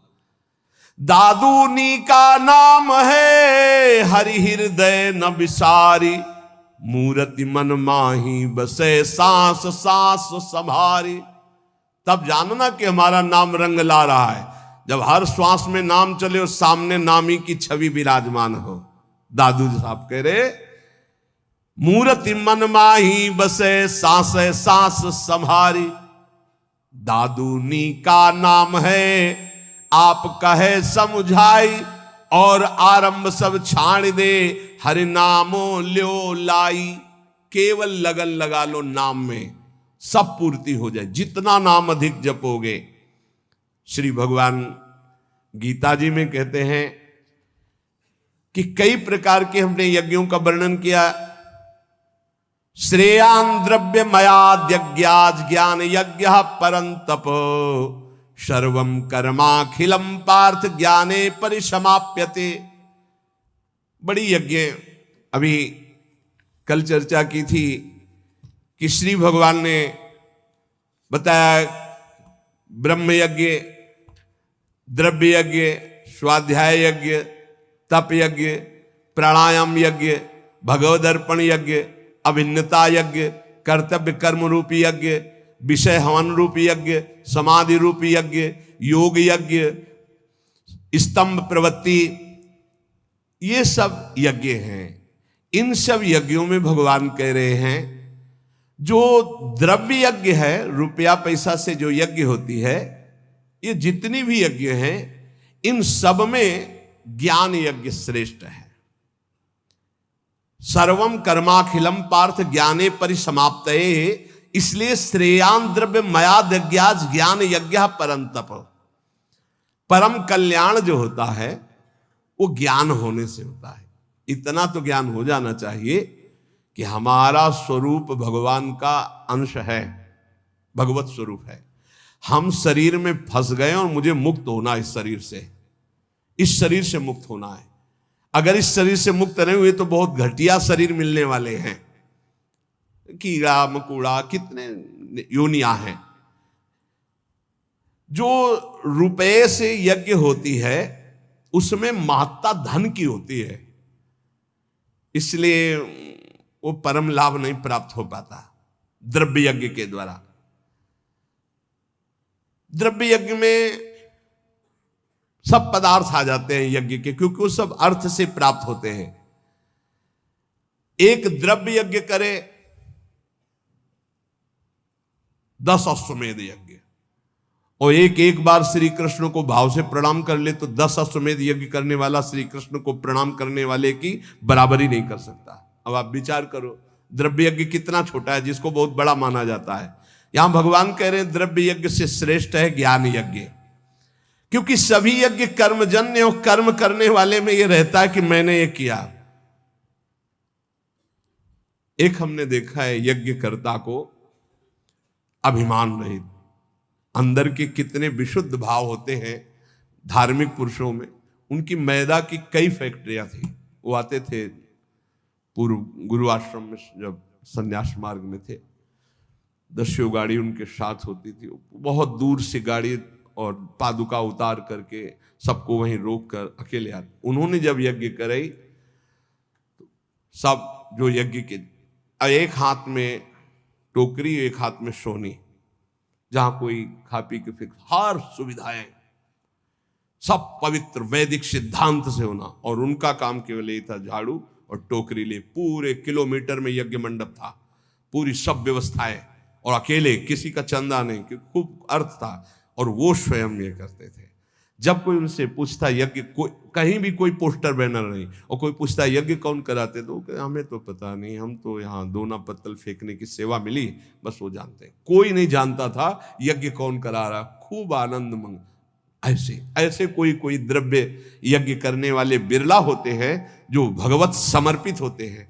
दादूनी का नाम है, हरि हृदय न विसारी। मूर्ति मन माही बसे सांस सांस संभारी। तब जानना कि हमारा नाम रंग ला रहा है, जब हर श्वास में नाम चले और सामने नामी की छवि विराजमान हो। दादू साहब कह रहे, मूर्ति मन माही बसे सांस सांस संभारी। दादूनी का नाम है, आप कहे समझाई। और आरंभ सब छाड़ दे, हरि नामो ल्यो लाई। केवल लगन लगा लो नाम में, सब पूर्ति हो जाए। जितना नाम अधिक जपोगे। श्री भगवान गीता जी में कहते हैं कि कई प्रकार के हमने यज्ञों का वर्णन किया। श्रेयान द्रव्य मयाद्यज्ञाज ज्ञान यज्ञ परंतप। सर्वं कर्माखिलम पार्थ ज्ञाने परिसमाप्यते। बड़ी यज्ञ अभी कल चर्चा की थी कि श्री भगवान ने बताया ब्रह्म यज्ञ, द्रव्य यज्ञ, स्वाध्याय यज्ञ, तप यज्ञ, प्राणायाम यज्ञ, भगवदर्पण यज्ञ, अभिन्नता यज्ञ, कर्तव्य कर्म रूपी यज्ञ, विषय हवन रूपी यज्ञ, समाधि रूपी यज्ञ, योग यज्ञ, स्तंभ प्रवृत्ति, ये सब यज्ञ हैं। इन सब यज्ञों में भगवान कह रहे हैं जो द्रव्य यज्ञ है, रुपया पैसा से जो यज्ञ होती है, ये जितनी भी यज्ञ हैं इन सब में ज्ञान यज्ञ श्रेष्ठ है। सर्वम कर्माखिलम पार्थ ज्ञाने परिसमाप्तये, इसलिए श्रेयान द्रव्य मया दज्ञाज ज्ञान यज्ञ परंतप। परम कल्याण जो होता है वो ज्ञान होने से होता है। इतना तो ज्ञान हो जाना चाहिए कि हमारा स्वरूप भगवान का अंश है, भगवत स्वरूप है। हम शरीर में फंस गए और मुझे मुक्त होना इस शरीर से, इस शरीर से मुक्त होना है। अगर इस शरीर से मुक्त नहीं हुए तो बहुत घटिया शरीर मिलने वाले हैं, कीड़ा मकोड़ा कितने योनियां हैं। जो रुपए से यज्ञ होती है उसमें महत्ता धन की होती है, इसलिए वो परम लाभ नहीं प्राप्त हो पाता द्रव्य यज्ञ के द्वारा। द्रव्य यज्ञ में सब पदार्थ आ जाते हैं यज्ञ के, क्योंकि वो सब अर्थ से प्राप्त होते हैं। एक द्रव्य यज्ञ करे 10 अश्वमेध यज्ञ, और एक बार श्री कृष्ण को भाव से प्रणाम कर ले तो 10 अश्वमेध यज्ञ करने वाला श्री कृष्ण को प्रणाम करने वाले की बराबरी नहीं कर सकता। अब आप विचार करो द्रव्य यज्ञ कितना छोटा है जिसको बहुत बड़ा माना जाता है। यहां भगवान कह रहे हैं द्रव्य यज्ञ से श्रेष्ठ है ज्ञान यज्ञ, क्योंकि सभी यज्ञ कर्मजन्य और कर्म करने वाले में यह रहता है कि मैंने ये किया। एक हमने देखा है यज्ञकर्ता को अभिमान रहित, अंदर के कितने विशुद्ध भाव होते हैं धार्मिक पुरुषों में। उनकी मैदा की कई फैक्ट्रियां थी। वो आते थे पूर्व गुरु आश्रम में, जब संन्यास मार्ग में थे, 10 गाड़ी उनके साथ होती थी। बहुत दूर से गाड़ी और पादुका उतार करके सबको वहीं रोक कर अकेले आते। उन्होंने जब यज्ञ कराई तो सब जो यज्ञ के, एक हाथ में टोकरी, एक हाथ में सोनी, जहां कोई खा पी के फिर हर सुविधाएं सब पवित्र वैदिक सिद्धांत से होना, और उनका काम केवल यही था झाड़ू और टोकरी ले। पूरे किलोमीटर में यज्ञ मंडप था, पूरी सब व्यवस्थाएं, और अकेले, किसी का चंदा नहीं, क्योंकि खूब अर्थ था, और वो स्वयं ये करते थे। जब कोई उनसे पूछता यज्ञ, कहीं भी कोई पोस्टर बैनर नहीं, और कोई पूछता यज्ञ कौन कराते, तो हमें तो पता नहीं, हम तो यहाँ दोना पत्तल फेंकने की सेवा मिली, बस वो जानते हैं। कोई नहीं जानता था यज्ञ कौन करा रहा। खूब आनंद मंग ऐसे कोई द्रव्य यज्ञ करने वाले बिरला होते हैं जो भगवत समर्पित होते हैं,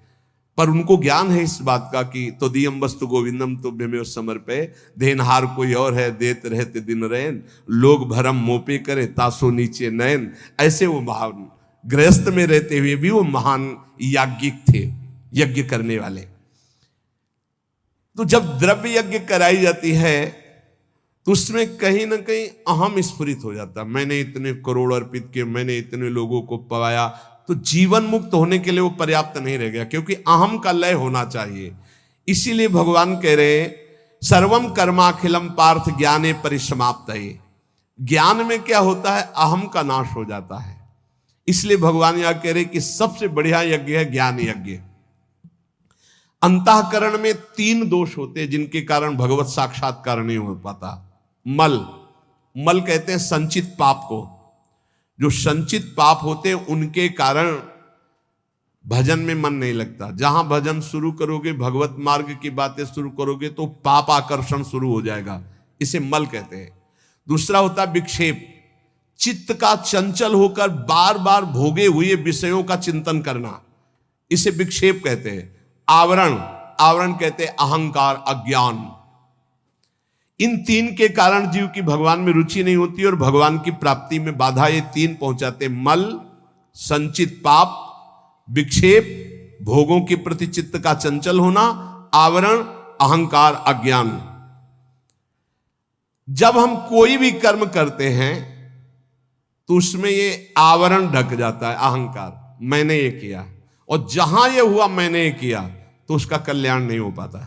पर उनको ज्ञान है इस बात का कि तो दियम वस्तु गोविंदम तो भ्यमेव समर्पे, देनहार कोई और है देत रहते दिन रैन, लोग भरम मोपे करे तासो नीचे नयन। ऐसे वो महान गृहस्थ में रहते हुए भी वो महान याज्ञिक थे, यज्ञ करने वाले। तो जब द्रव्य यज्ञ कराई जाती है तो उसमें कहीं ना कहीं अहम स्फुरित हो जाता। मैंने इतने करोड़ अर्पित किए, मैंने इतने लोगों को पवाया, तो जीवन मुक्त होने के लिए वो पर्याप्त नहीं रह गया, क्योंकि अहम का लय होना चाहिए। इसीलिए भगवान कह रहे हैं सर्वम कर्माखिलम पार्थ ज्ञाने परिसमाप्तये। ज्ञान में क्या होता है, अहम का नाश हो जाता है। इसलिए भगवान यहां कह रहे कि सबसे बढ़िया यज्ञ है ज्ञान यज्ञ। अंतःकरण में 3 दोष होते हैं जिनके कारण भगवत साक्षात्कार नहीं हो पाता। मल कहते हैं संचित पाप को। जो संचित पाप होते हैं उनके कारण भजन में मन नहीं लगता। जहां भजन शुरू करोगे, भगवत मार्ग की बातें शुरू करोगे, तो पाप आकर्षण शुरू हो जाएगा, इसे मल कहते हैं। दूसरा होता है विक्षेप, चित्त का चंचल होकर बार बार भोगे हुए विषयों का चिंतन करना, इसे विक्षेप कहते हैं। आवरण कहते हैं अहंकार, अज्ञान। इन 3 के कारण जीव की भगवान में रुचि नहीं होती और भगवान की प्राप्ति में बाधा ये 3 पहुंचाते। मल, संचित पाप, विक्षेप भोगों के प्रति चित्त का चंचल होना, आवरण अहंकार अज्ञान। जब हम कोई भी कर्म करते हैं तो उसमें ये आवरण ढक जाता है, अहंकार, मैंने ये किया, और जहां ये हुआ मैंने ये किया तो उसका कल्याण नहीं हो पाता।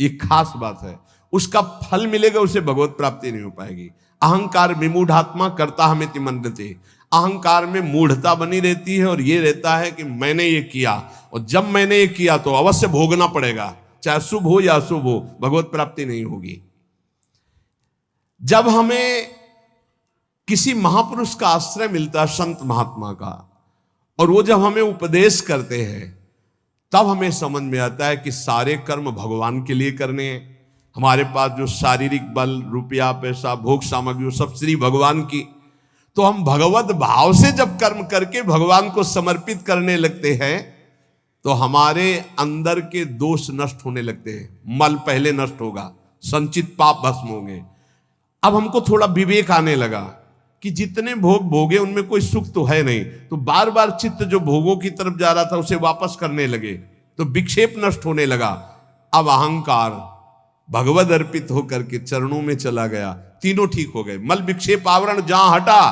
ये खास बात है, उसका फल मिलेगा, उसे भगवत प्राप्ति नहीं हो पाएगी। अहंकार विमूढ़ात्मा कर्ता हमेति मन्यते, अहंकार में मूढ़ता बनी रहती है और ये रहता है कि मैंने ये किया, और जब मैंने ये किया तो अवश्य भोगना पड़ेगा, चाहे शुभ हो या अशुभ हो, भगवत प्राप्ति नहीं होगी। जब हमें किसी महापुरुष का आश्रय मिलता है, संत महात्मा का, और वो जब हमें उपदेश करते हैं तब हमें समझ में आता है कि सारे कर्म भगवान के लिए करने हैं। हमारे पास जो शारीरिक बल, रुपया, पैसा, भोग सामग्री, सब श्री भगवान की, तो हम भगवत भाव से जब कर्म करके भगवान को समर्पित करने लगते हैं तो हमारे अंदर के दोष नष्ट होने लगते हैं। मल पहले नष्ट होगा, संचित पाप भस्म होंगे। अब हमको थोड़ा विवेक आने लगा कि जितने भोग भोगे उनमें कोई सुख तो है नहीं, तो बार बार चित्त जो भोगों की तरफ जा रहा था उसे वापस करने लगे, तो विक्षेप नष्ट होने लगा। अब अहंकार भगवद अर्पित होकर के चरणों में चला गया, तीनों ठीक हो गए। मल विक्षेप आवरण जहां हटा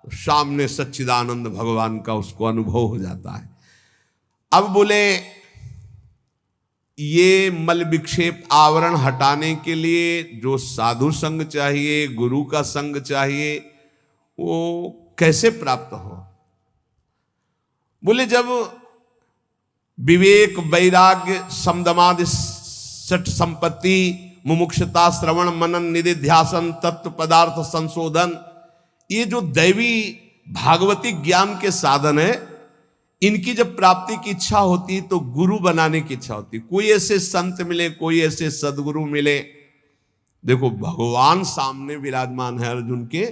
तो सामने सच्चिदानंद भगवान का उसको अनुभव हो जाता है। अब बोले ये मल विक्षेप आवरण हटाने के लिए जो साधु संग चाहिए, गुरु का संग चाहिए, वो कैसे प्राप्त हो? बोले जब विवेक, वैराग्य, समदमादि सठ संपत्ति, मुमुक्षता, श्रवण, मनन, निधिध्यासन, तत्व पदार्थ संशोधन, ये जो दैवी भागवती ज्ञान के साधन है, इनकी जब प्राप्ति की इच्छा होती तो गुरु बनाने की इच्छा होती। कोई ऐसे संत मिले, कोई ऐसे सदगुरु मिले। देखो भगवान सामने विराजमान है अर्जुन के,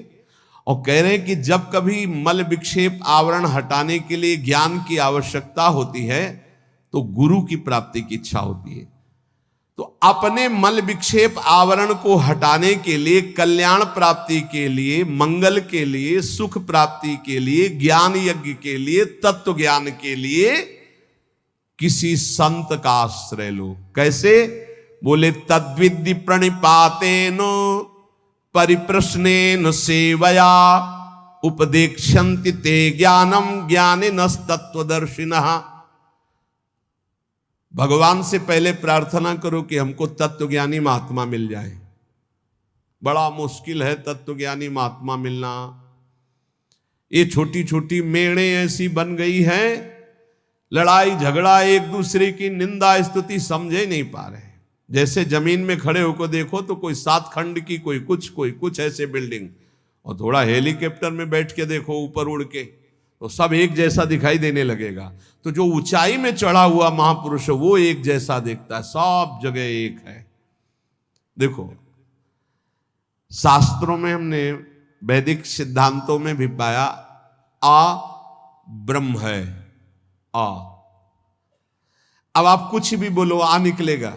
और कह रहे हैं कि जब कभी मल विक्षेप आवरण हटाने के लिए ज्ञान की आवश्यकता होती है तो गुरु की प्राप्ति की इच्छा होती है। तो अपने मल विक्षेप आवरण को हटाने के लिए, कल्याण प्राप्ति के लिए, मंगल के लिए, सुख प्राप्ति के लिए, ज्ञान यज्ञ के लिए, तत्व ज्ञान के लिए किसी संत का आश्रय लो। कैसे? बोले तद्विद्धि प्रणिपातेन परिप्रश्नेन सेवया उपदेक्षन्ति ते ज्ञानम ज्ञानिनस्तत्वदर्शिनः। भगवान से पहले प्रार्थना करो कि हमको तत्वज्ञानी महात्मा मिल जाए। बड़ा मुश्किल है तत्वज्ञानी महात्मा मिलना। ये छोटी छोटी मेड़े ऐसी बन गई हैं, लड़ाई झगड़ा, एक दूसरे की निंदा स्तुति समझे नहीं पा रहे। जैसे जमीन में खड़े होकर देखो तो कोई 7 खंड की, कोई कुछ ऐसे बिल्डिंग, और थोड़ा हेलीकॉप्टर में बैठ के देखो ऊपर उड़ के तो सब एक जैसा दिखाई देने लगेगा। तो जो ऊंचाई में चढ़ा हुआ महापुरुष है वो एक जैसा देखता है, सब जगह एक है। देखो शास्त्रों में हमने वैदिक सिद्धांतों में भी पाया आ ब्रह्म है, आ। अब आप कुछ भी बोलो आ निकलेगा।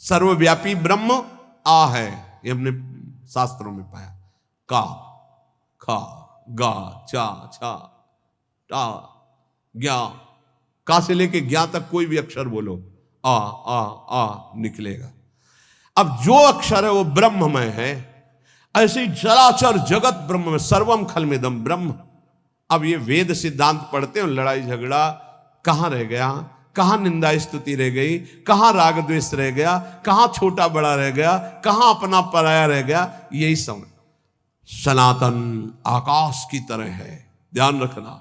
सर्वव्यापी ब्रह्म आ है, ये हमने शास्त्रों में पाया। का, खा, गा, चा, छा, टा, ज्ञा, का से लेके ज्ञा तक कोई भी अक्षर बोलो, आ निकलेगा। अब जो अक्षर है वो ब्रह्ममय है। ऐसे ही चराचर जगत ब्रह्म में, सर्वम खलमिदम ब्रह्म। अब ये वेद सिद्धांत पढ़ते हैं, लड़ाई झगड़ा कहां रह गया, कहां निंदा स्तुति रह गई, कहां राग द्वेष रह गया, कहां छोटा बड़ा रह गया, कहां अपना पराया रह गया। यही समझ। सनातन आकाश की तरह है, ध्यान रखना।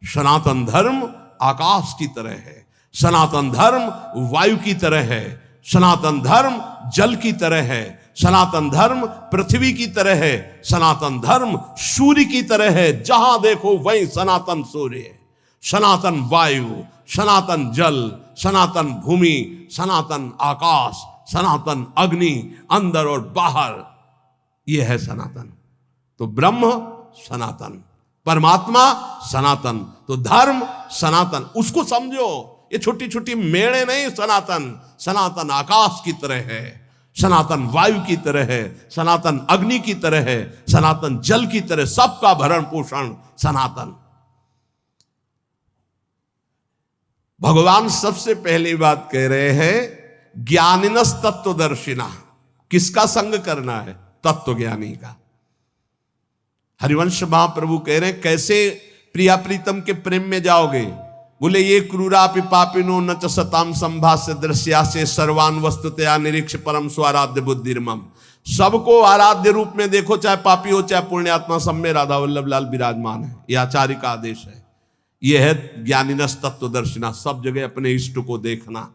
सनातन धर्म आकाश की तरह है, सनातन धर्म वायु की तरह है, सनातन धर्म जल की तरह है, सनातन धर्म पृथ्वी की तरह है, सनातन धर्म सूर्य की तरह है। जहां देखो वहीं सनातन सूर्य है, सनातन वायु, सनातन जल, सनातन भूमि, सनातन आकाश, सनातन अग्नि, अंदर और बाहर, यह है सनातन। तो ब्रह्म सनातन, परमात्मा सनातन, तो धर्म सनातन। उसको समझो, ये छोटी छोटी मेड़े नहीं। सनातन, सनातन आकाश की तरह है, सनातन वायु की तरह है, सनातन अग्नि की तरह है, सनातन जल की तरह, सबका भरण पोषण सनातन। भगवान सबसे पहली बात कह रहे हैं ज्ञानिनस तत्वदर्शिना। किसका संग करना है? तत्व ज्ञानी का। हरिवंश महाप्रभु कह रहे हैं कैसे प्रिया प्रीतम के प्रेम में जाओगे? बोले ये क्रूरापि पापिनो न च सताम संभाष्य दृश्या से सर्वान वस्तुतया निरीक्ष परम स्वाराध्य बुद्धिर्मम। सबको आराध्य रूप में देखो, चाहे पापी हो चाहे पुण्यात्मा, सब में राधा वल्लभ लाल विराजमान है। यह आचार्य का आदेश है। यह है ज्ञानिनस तत्वदर्शिना, सब जगह अपने इष्ट को देखना।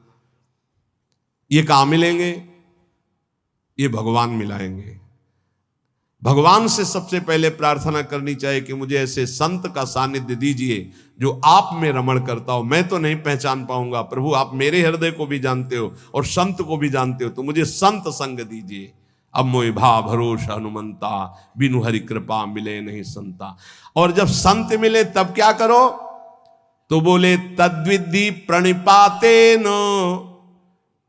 ये कहां मिलेंगे? ये भगवान मिलाएंगे। भगवान से सबसे पहले प्रार्थना करनी चाहिए कि मुझे ऐसे संत का सानिध्य दीजिए जो आप में रमण करता हो। मैं तो नहीं पहचान पाऊंगा प्रभु, आप मेरे हृदय को भी जानते हो और संत को भी जानते हो, तो मुझे संत संग दीजिए। अब मोहि भा भरोसा हनुमंता, बिनु हरि कृपा मिले नहीं संता। और जब संत मिले तब क्या करो? तो बोले तद्विद्धि प्रणिपातेन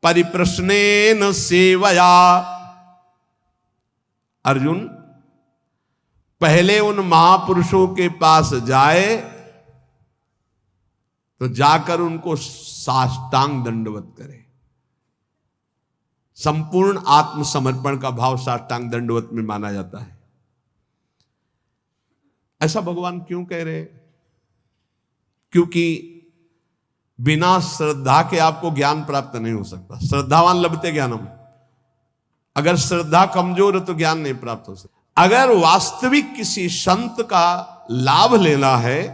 परिप्रश्नेन सेवया। अर्जुन पहले उन महापुरुषों के पास जाए तो जाकर उनको साष्टांग दंडवत करे। संपूर्ण आत्मसमर्पण का भाव साष्टांग दंडवत में माना जाता है। ऐसा भगवान क्यों कह रहे? क्योंकि बिना श्रद्धा के आपको ज्ञान प्राप्त नहीं हो सकता। श्रद्धावान लभते ज्ञानम। अगर श्रद्धा कमजोर है तो ज्ञान नहीं प्राप्त हो सकता। अगर वास्तविक किसी संत का लाभ लेना है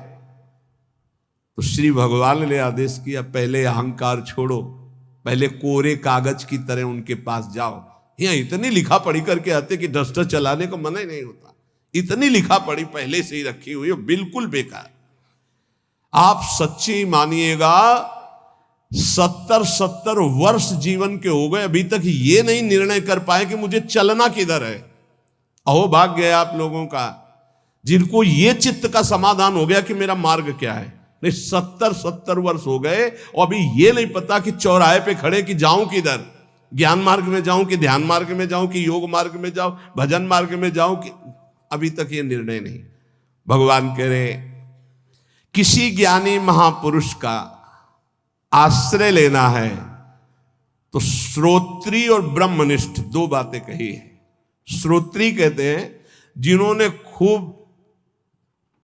तो श्री भगवान ने आदेश किया पहले अहंकार छोड़ो, पहले कोरे कागज की तरह उनके पास जाओ। यहां इतनी लिखा पढ़ी करके आते कि डस्टर चलाने को मना ही नहीं होता। इतनी लिखा पढ़ी पहले से ही रखी हुई है, बिल्कुल बेकार। आप सच्ची मानिएगा 70 वर्ष जीवन के हो गए, अभी तक ये नहीं निर्णय कर पाए कि मुझे चलना किधर है। अहो भाग्य आप लोगों का जिनको ये चित्त का समाधान हो गया कि मेरा मार्ग क्या है। नहीं, 70 वर्ष हो गए और अभी ये नहीं पता कि चौराहे पे खड़े कि जाऊं किधर, ज्ञान मार्ग में जाऊं कि ध्यान मार्ग में जाऊं कि योग मार्ग में जाऊं, भजन मार्ग में जाऊं कि, अभी तक ये निर्णय नहीं। भगवान कह रहे किसी ज्ञानी महापुरुष का आश्रय लेना है तो श्रोत्री और ब्रह्मनिष्ठ दो बातें कही है। श्रोत्री कहते हैं जिन्होंने खूब